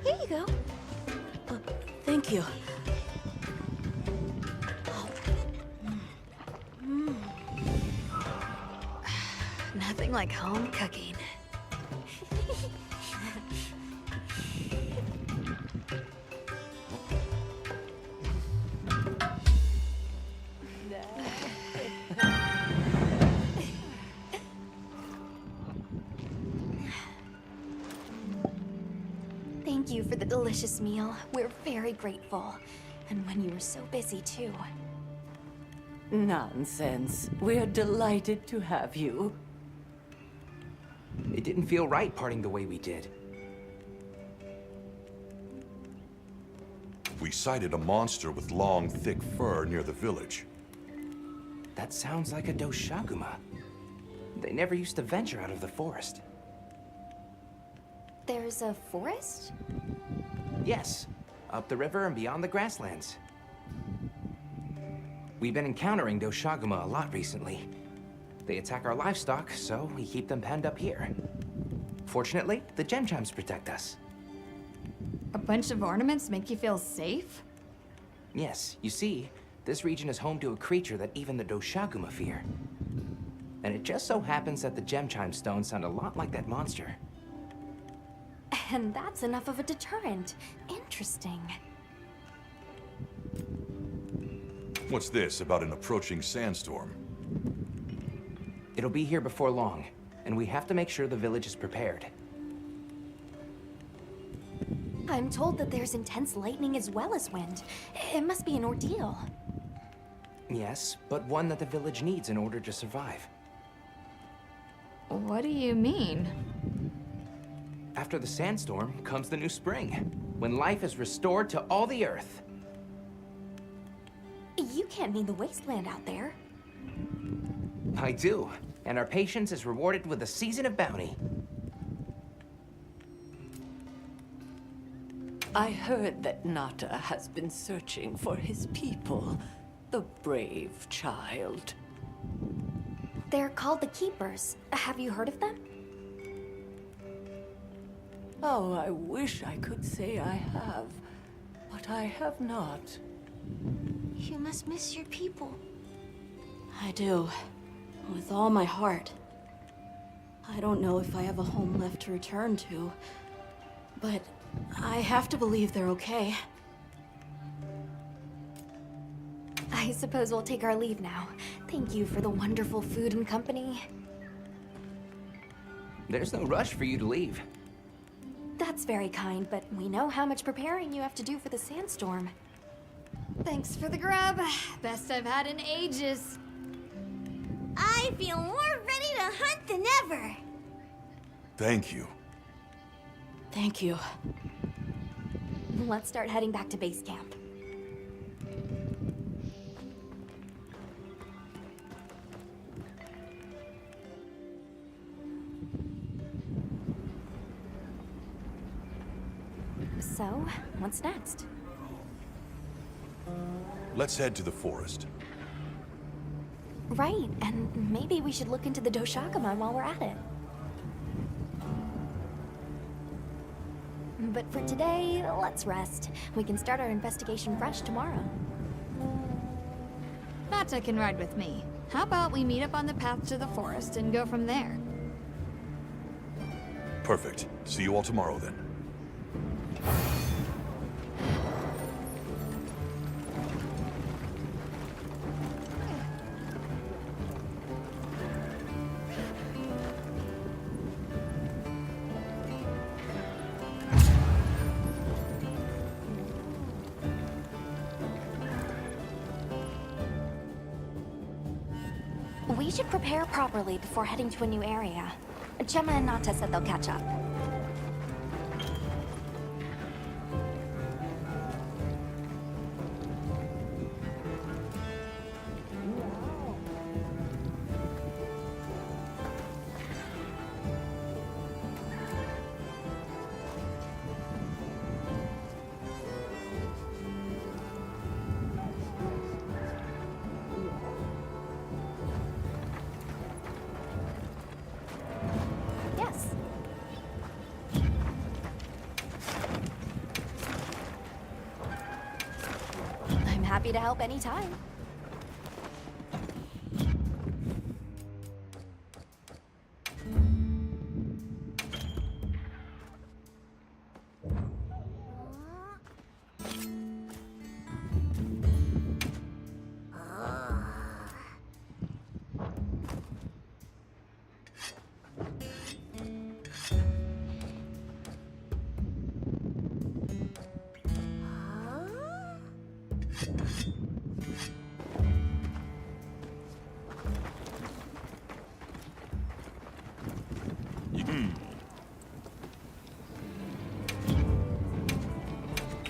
Here you go. Thank you. Nothing like home cooking. Thank you for the delicious meal. We're very grateful. And when you were so busy, too. Nonsense. We're delighted to have you. It didn't feel right parting the way we did. We sighted a monster with long, thick fur near the village. That sounds like a Doshaguma. They never used to venture out of the forest. There's a forest? Yes, up the river and beyond the grasslands. We've been encountering Doshaguma a lot recently. They attack our livestock, so we keep them penned up here. Fortunately, the gem chimes protect us. A bunch of ornaments make you feel safe? Yes, you see, this region is home to a creature that even the Doshaguma fear. And it just so happens that the gem chime stones sound a lot like that monster. And that's enough of a deterrent. Interesting. What's this about an approaching sandstorm? It'll be here before long, and we have to make sure the village is prepared. I'm told that there's intense lightning as well as wind. It must be an ordeal. Yes, but one that the village needs in order to survive. What do you mean? After the sandstorm comes the new spring, when life is restored to all the earth. You can't mean the wasteland out there. I do, and our patience is rewarded with a season of bounty. I heard that Nata has been searching for his people, the brave child. They're called the Keepers. Have you heard of them? Oh, I wish I could say I have, but I have not. You must miss your people. I do. With all my heart. I don't know if I have a home left to return to, but I have to believe they're okay. I suppose we'll take our leave now. Thank you for the wonderful food and company. There's no rush for you to leave. That's very kind, but we know how much preparing you have to do for the sandstorm. Thanks for the grub. Best I've had in ages. I feel more ready to hunt than ever. Thank you. Thank you. Let's start heading back to base camp. So, what's next? Let's head to the forest. Right, and maybe we should look into the Doshaguma while we're at it. But for today, let's rest. We can start our investigation fresh tomorrow. Nata can ride with me. How about we meet up on the path to the forest and go from there? Perfect. See you all tomorrow then. We should prepare properly before heading to a new area. Gemma and Nata said they'll catch up. Yes. I'm happy to help anytime.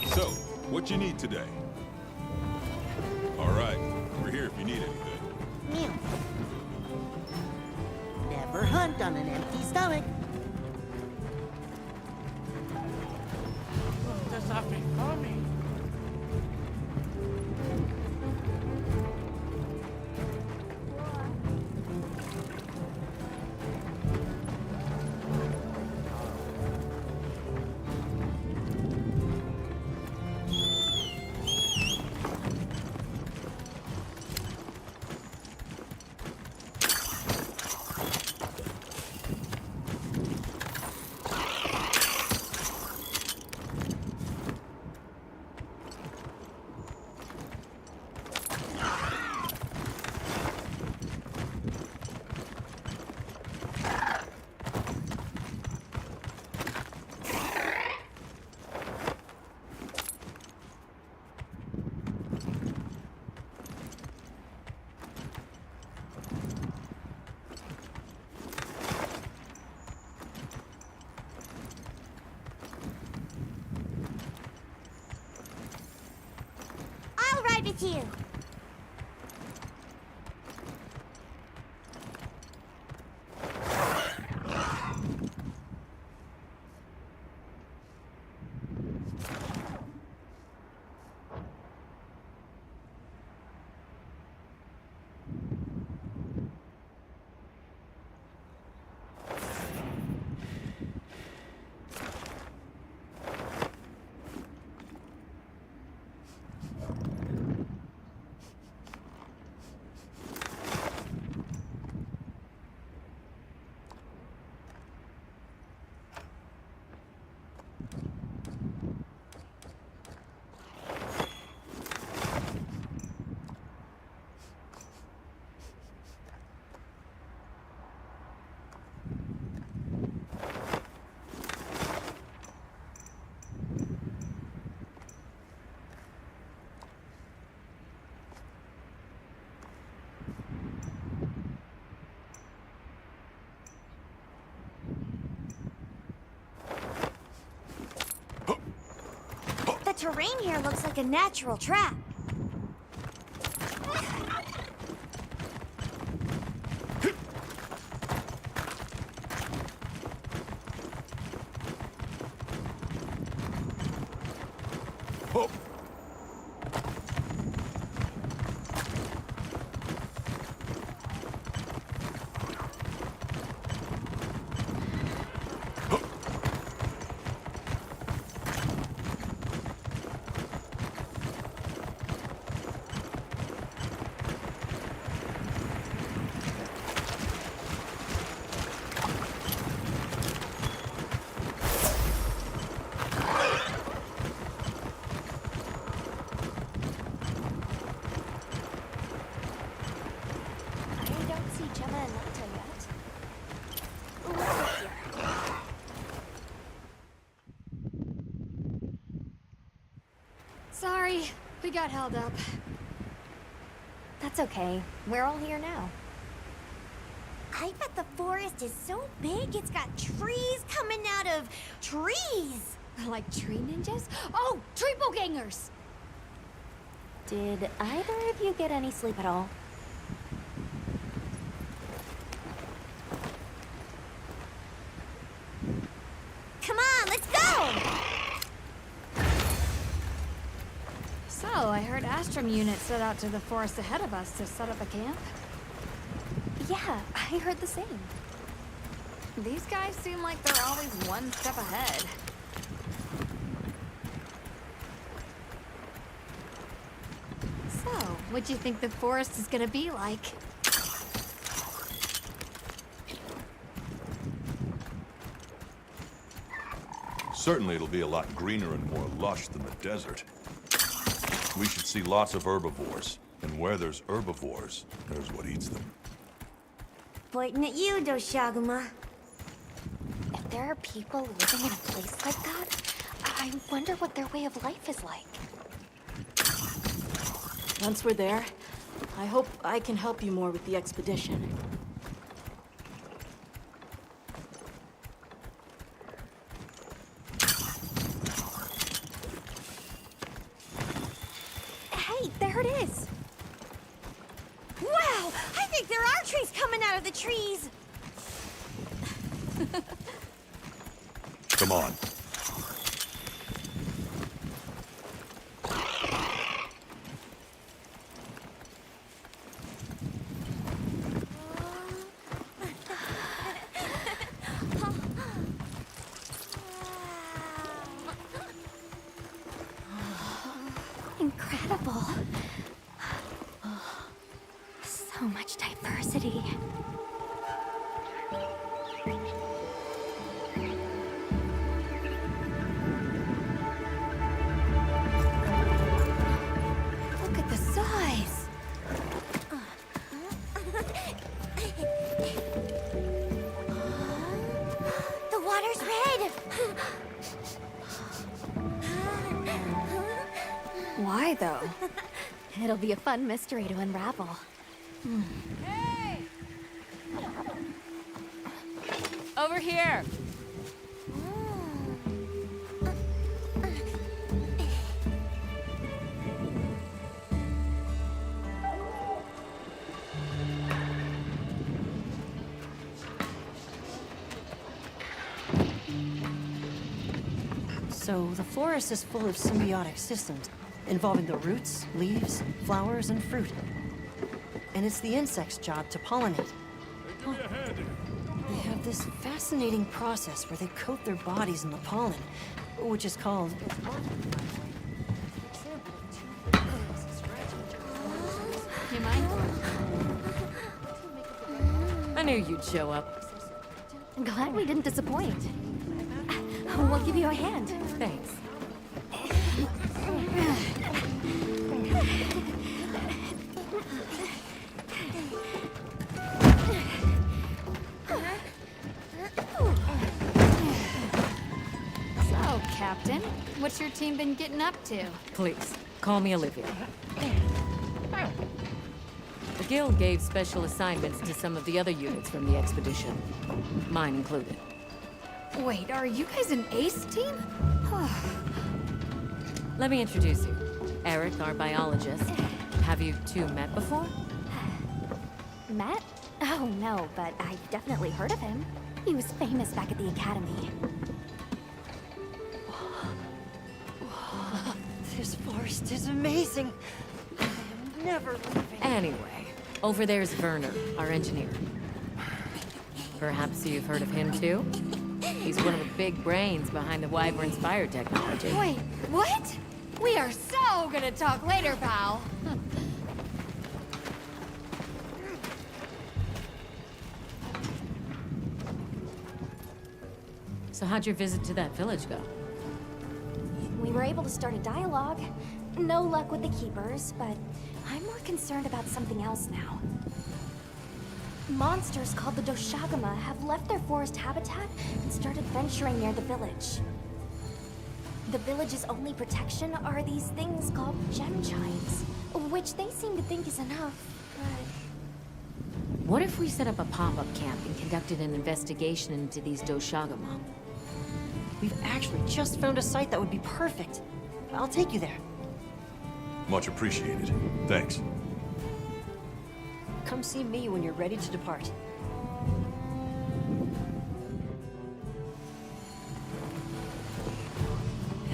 So, what you need today? All right, we're here if you need anything. Meow. Never hunt on an empty stomach. That's not very funny. I'll ride with you. The terrain here looks like a natural trap. Sorry, we got held up. That's okay. We're all here now. I bet the forest is so big it's got trees coming out of trees. Like tree ninjas? Oh, triple-gangers! Did either of you get any sleep at all? Come on, let's go! So, I heard Astrum unit set out to the forest ahead of us to set up a camp. Yeah, I heard the same. These guys seem like they're always one step ahead. So, what do you think the forest is gonna be like? Certainly it'll be a lot greener and more lush than the desert. We should see lots of herbivores. And where there's herbivores, there's what eats them. Pointing at you, Doshaguma. If there are people living in a place like that, I wonder what their way of life is like. Once we're there, I hope I can help you more with the expedition. Hey, there it is! Wow! I think there are trees coming out of the trees! Come on. Incredible. So much diversity. Look at the size. The water's red! Why, though? It'll be a fun mystery to unravel. Hey! Over here! So, the forest is full of symbiotic systems, involving the roots, leaves, flowers, and fruit. And it's the insect's job to pollinate. They have this fascinating process where they coat their bodies in the pollen, which is called... You mind? I knew you'd show up. Glad we didn't disappoint. We'll give you a hand. Thanks. So, Captain, what's your team been getting up to? Please, call me Olivia. The Guild gave special assignments to some of the other units from the expedition, mine included. Wait, are you guys an ace team? Let me introduce you. Eric, our biologist. Have you two met before? Matt? Oh, no, but I've definitely heard of him. He was famous back at the academy. This forest is amazing. I am never leaving. Anyway, over there's Werner, our engineer. Perhaps you've heard of him too? He's one of the big brains behind the Wyvern's fire technology. Wait, what? We are so gonna talk later, pal. So how'd your visit to that village go? We were able to start a dialogue. No luck with the keepers, but I'm more concerned about something else now. Monsters called the Doshagama have left their forest habitat and started venturing near the village. The village's only protection are these things called gem chimes, which they seem to think is enough, but... What if we set up a pop-up camp and conducted an investigation into these Doshagama? We've actually just found a site that would be perfect. I'll take you there. Much appreciated. Thanks. Come see me when you're ready to depart.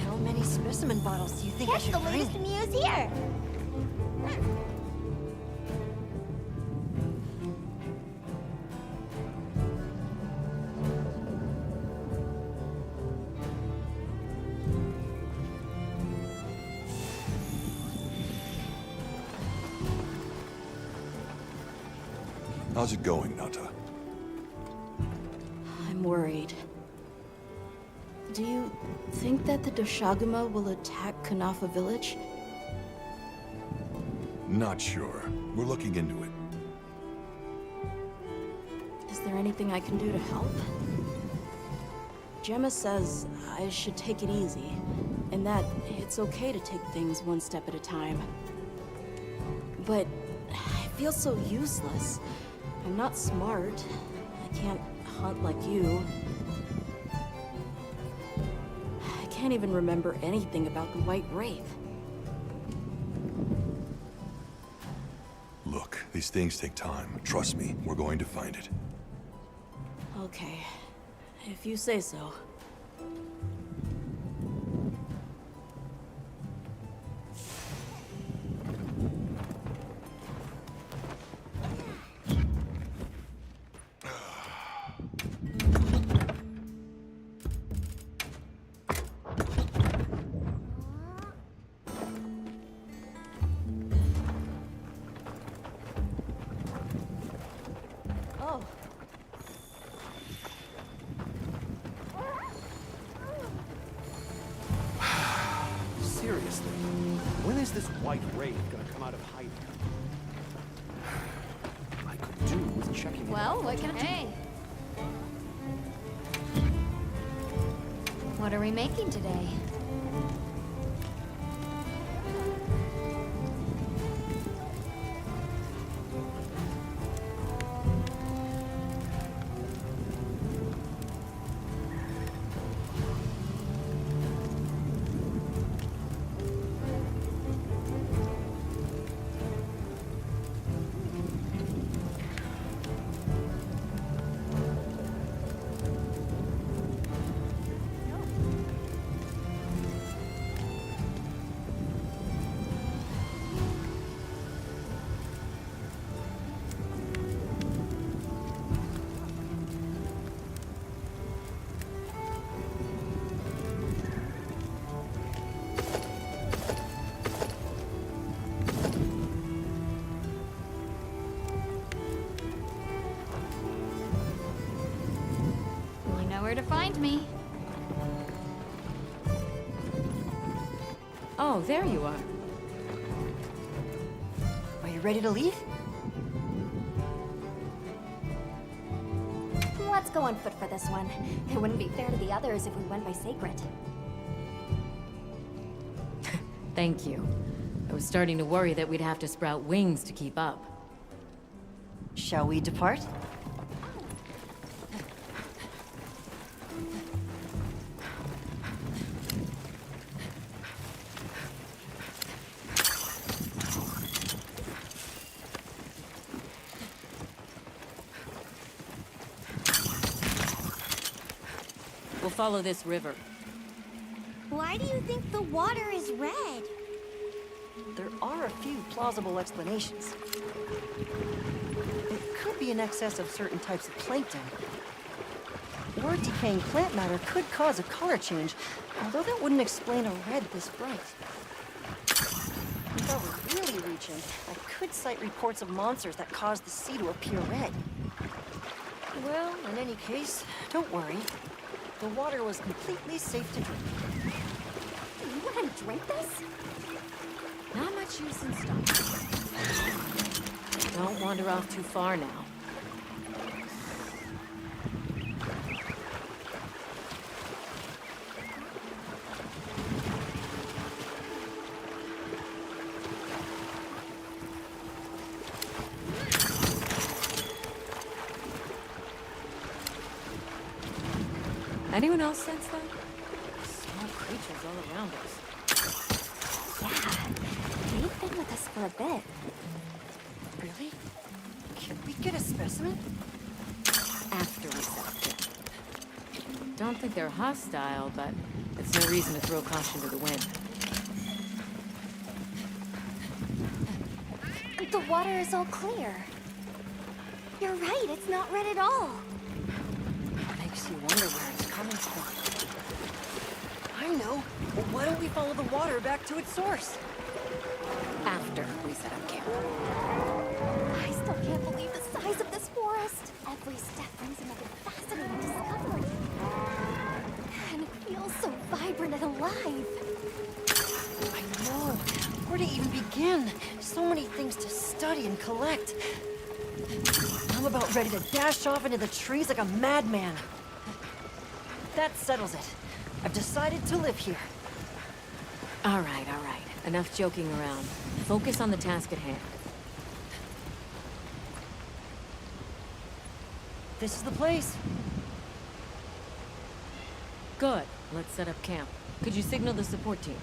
How many specimen bottles do you think I Catch should the bring? latest news here! How's it going, Nata? I'm worried. Do you think that the Doshagama will attack Kanafa village? Not sure. We're looking into it. Is there anything I can do to help? Gemma says I should take it easy, and that it's okay to take things one step at a time. But I feel so useless. I'm not smart. I can't hunt like you. I can't even remember anything about the White Wraith. Look, these things take time. Trust me, we're going to find it. Okay, if you say so. Oh. Seriously, when is this white wraith gonna come out of hiding? I could do with checking it Well, out. what can I... Hey. What are we making today? You know where to find me. Oh, there you are. Are you ready to leave? Let's go on foot for this one. It wouldn't be fair to the others if we went by sacred. Thank you. I was starting to worry that we'd have to sprout wings to keep up. Shall we depart? We'll follow this river. Why do you think the water is red? There are a few plausible explanations. It could be an excess of certain types of plankton. Or decaying plant matter could cause a color change, although that wouldn't explain a red this bright. If I were really reaching, I could cite reports of monsters that cause the sea to appear red. Well, in any case, don't worry. The water was completely safe to drink. You want to drink this? Not much use in stopping. Don't wander off too far now. Anyone else sense that? Small creatures all around us. Yeah, they've been with us for a bit. Really? Can we get a specimen? After we set up camp. Don't think they're hostile, but it's no reason to throw caution to the wind. The water is all clear. You're right, it's not red at all. Makes you wonder where it's coming from. I know. Well, why don't we follow the water back to its source? After we set up camp. I still can't believe the size of this forest. Every step brings another fascinating discovery. And it feels so vibrant and alive. I know. Where to even begin? So many things to study and collect. I'm about ready to dash off into the trees like a madman. That settles it. I've decided to live here. All right, all right. Enough joking around. Focus on the task at hand. This is the place. Good. Let's set up camp. Could you signal the support team?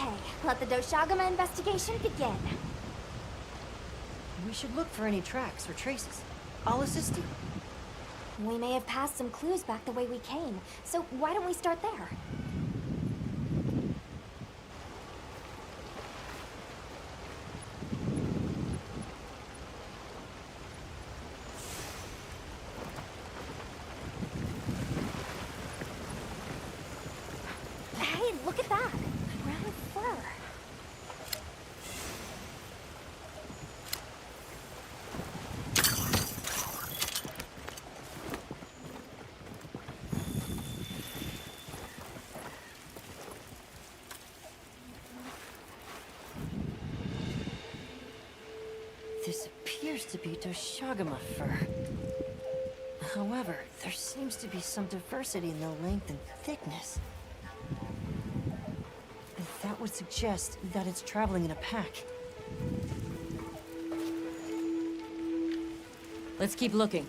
Okay, let the Doshagama investigation begin. We should look for any tracks or traces. I'll assist you. We may have passed some clues back the way we came, so why don't we start there? Hey, look at that! Brown fur. This appears to be Doshagama fur. However, there seems to be some diversity in the length and thickness. That would suggest that it's traveling in a pack. Let's keep looking.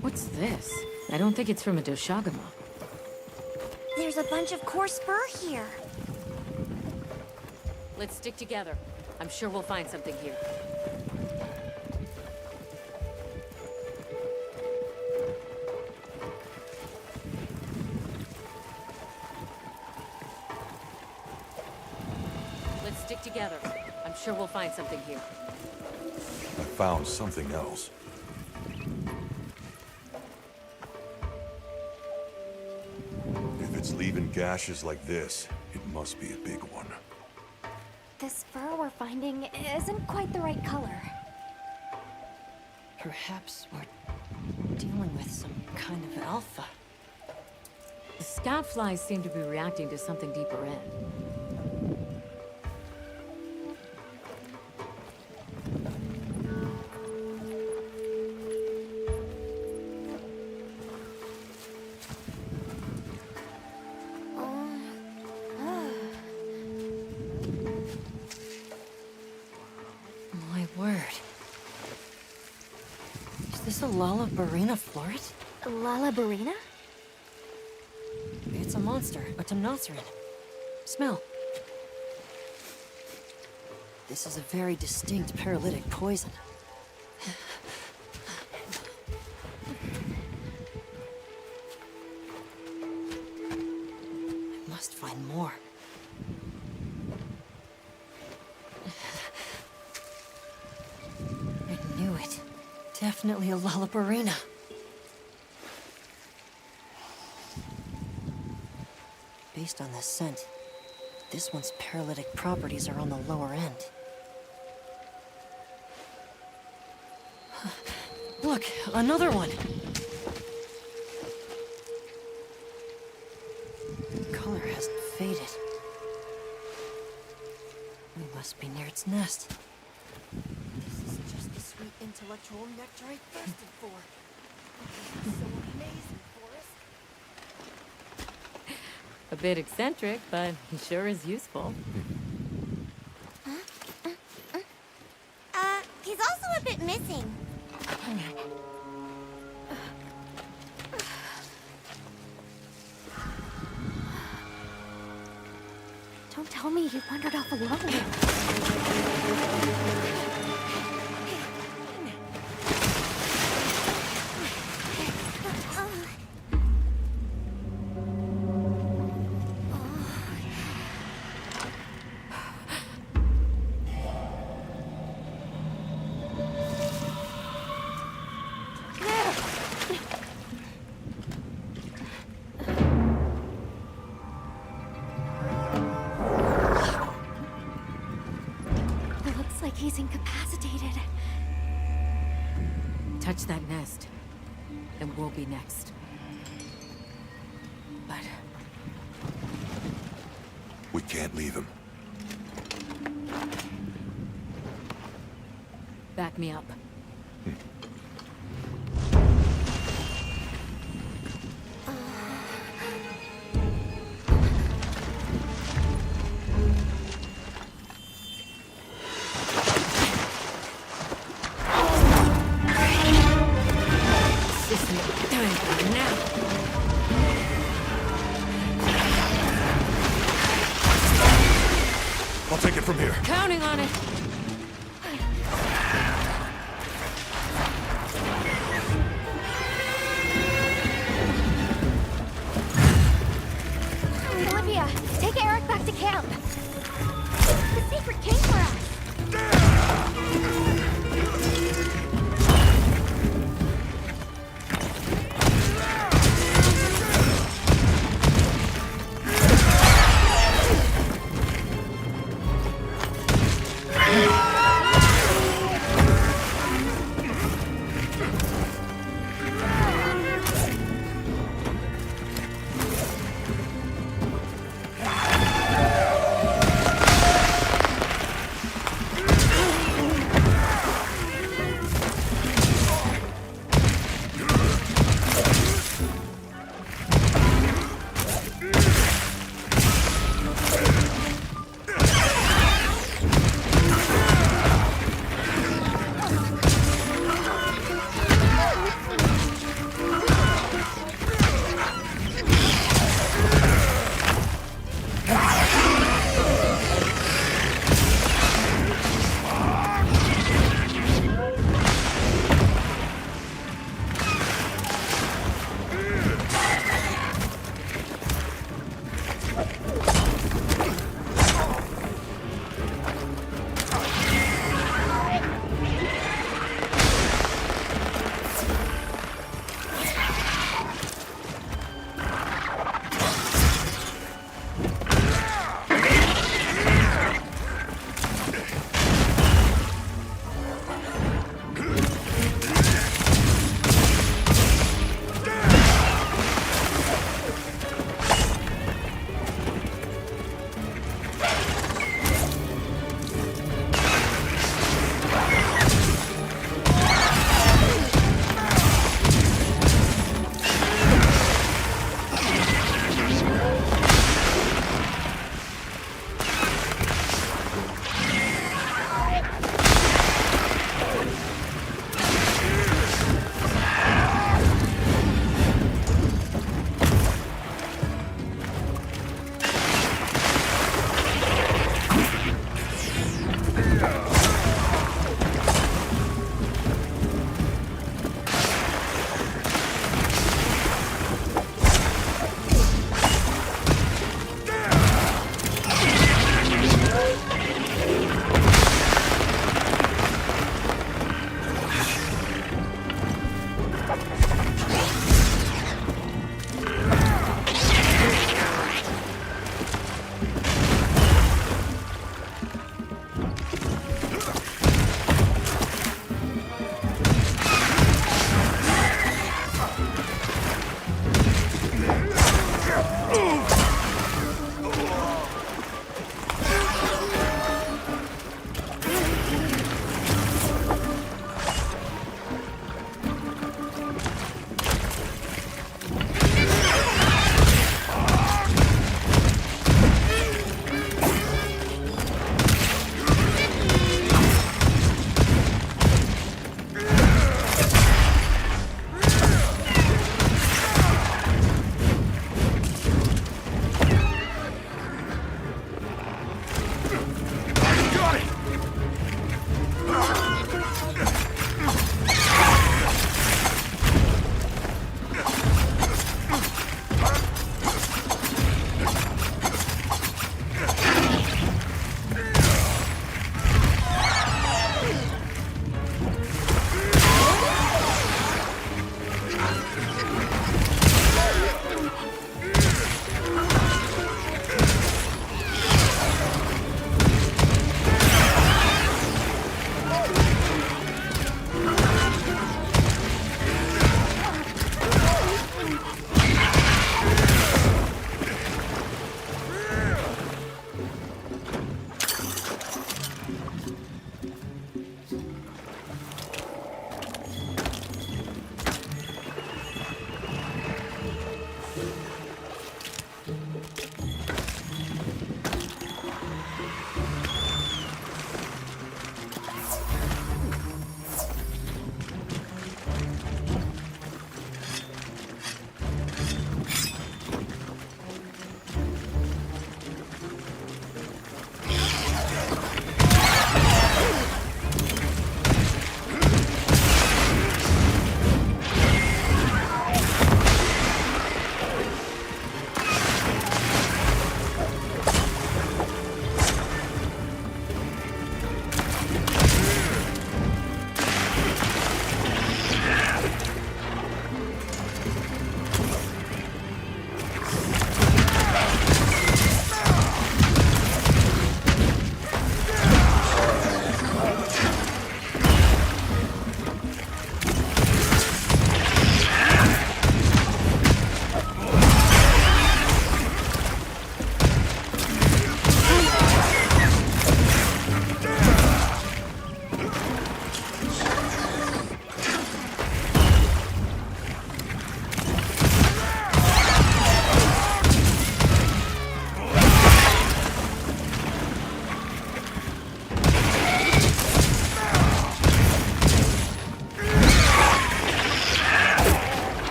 What's this? I don't think it's from a Doshagama. There's a bunch of coarse fur here. Let's stick together. I'm sure we'll find something here. Let's stick together. I'm sure we'll find something here. I found something else. If it's leaving gashes like this, it must be a big one. This fur we're finding isn't quite the right color. Perhaps we're dealing with some kind of alpha. The scout flies seem to be reacting to something deeper in. My word. Is this a Lalabarina floret? Lalabarina? It's a monster, a Temnoceran. Smell. This is a very distinct paralytic poison. I must find more. I knew it. Definitely a Lalabarina. Based on the scent, this one's paralytic properties are on the lower end. Look, another one! The color hasn't faded. We must be near its nest. This is just the sweet intellectual nectar I thirsted for. This is so amazing, Forrest. A bit eccentric, but he sure is useful. He's also a bit missing. Don't tell me you wandered off alone. Looks like he's incapacitated. Touch that nest, and we'll be next. But We can't leave him. back me up. Now. I'll take it from here. Counting on it. Olivia, take Eric back to camp. The secret came for us.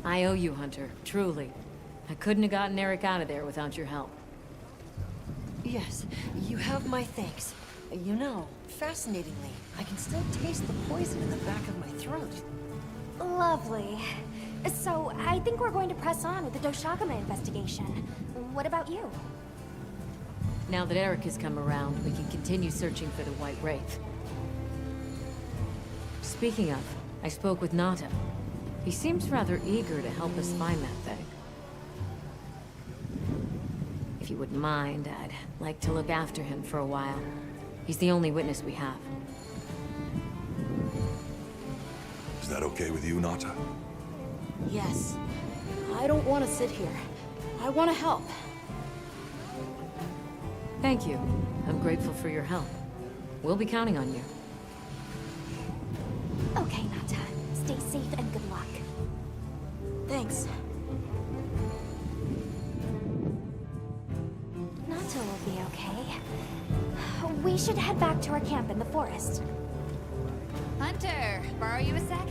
I owe you, Hunter, truly. I couldn't have gotten Eric out of there without your help. Yes, you have my thanks. You know, fascinatingly, I can still taste the poison in the back of my throat. Lovely. So, I think we're going to press on with the Doshagama investigation. What about you? Now that Eric has come around, we can continue searching for the White Wraith. Speaking of, I spoke with Nata. He seems rather eager to help us find that thing. If you wouldn't mind, I'd like to look after him for a while. He's the only witness we have. Is that okay with you, Nata? Yes. I don't want to sit here. I want to help. Thank you. I'm grateful for your help. We'll be counting on you. Okay, Nata. Stay safe and good luck. Thanks. Nata will be okay. We should head back to our camp in the forest. Hunter, borrow you a sec?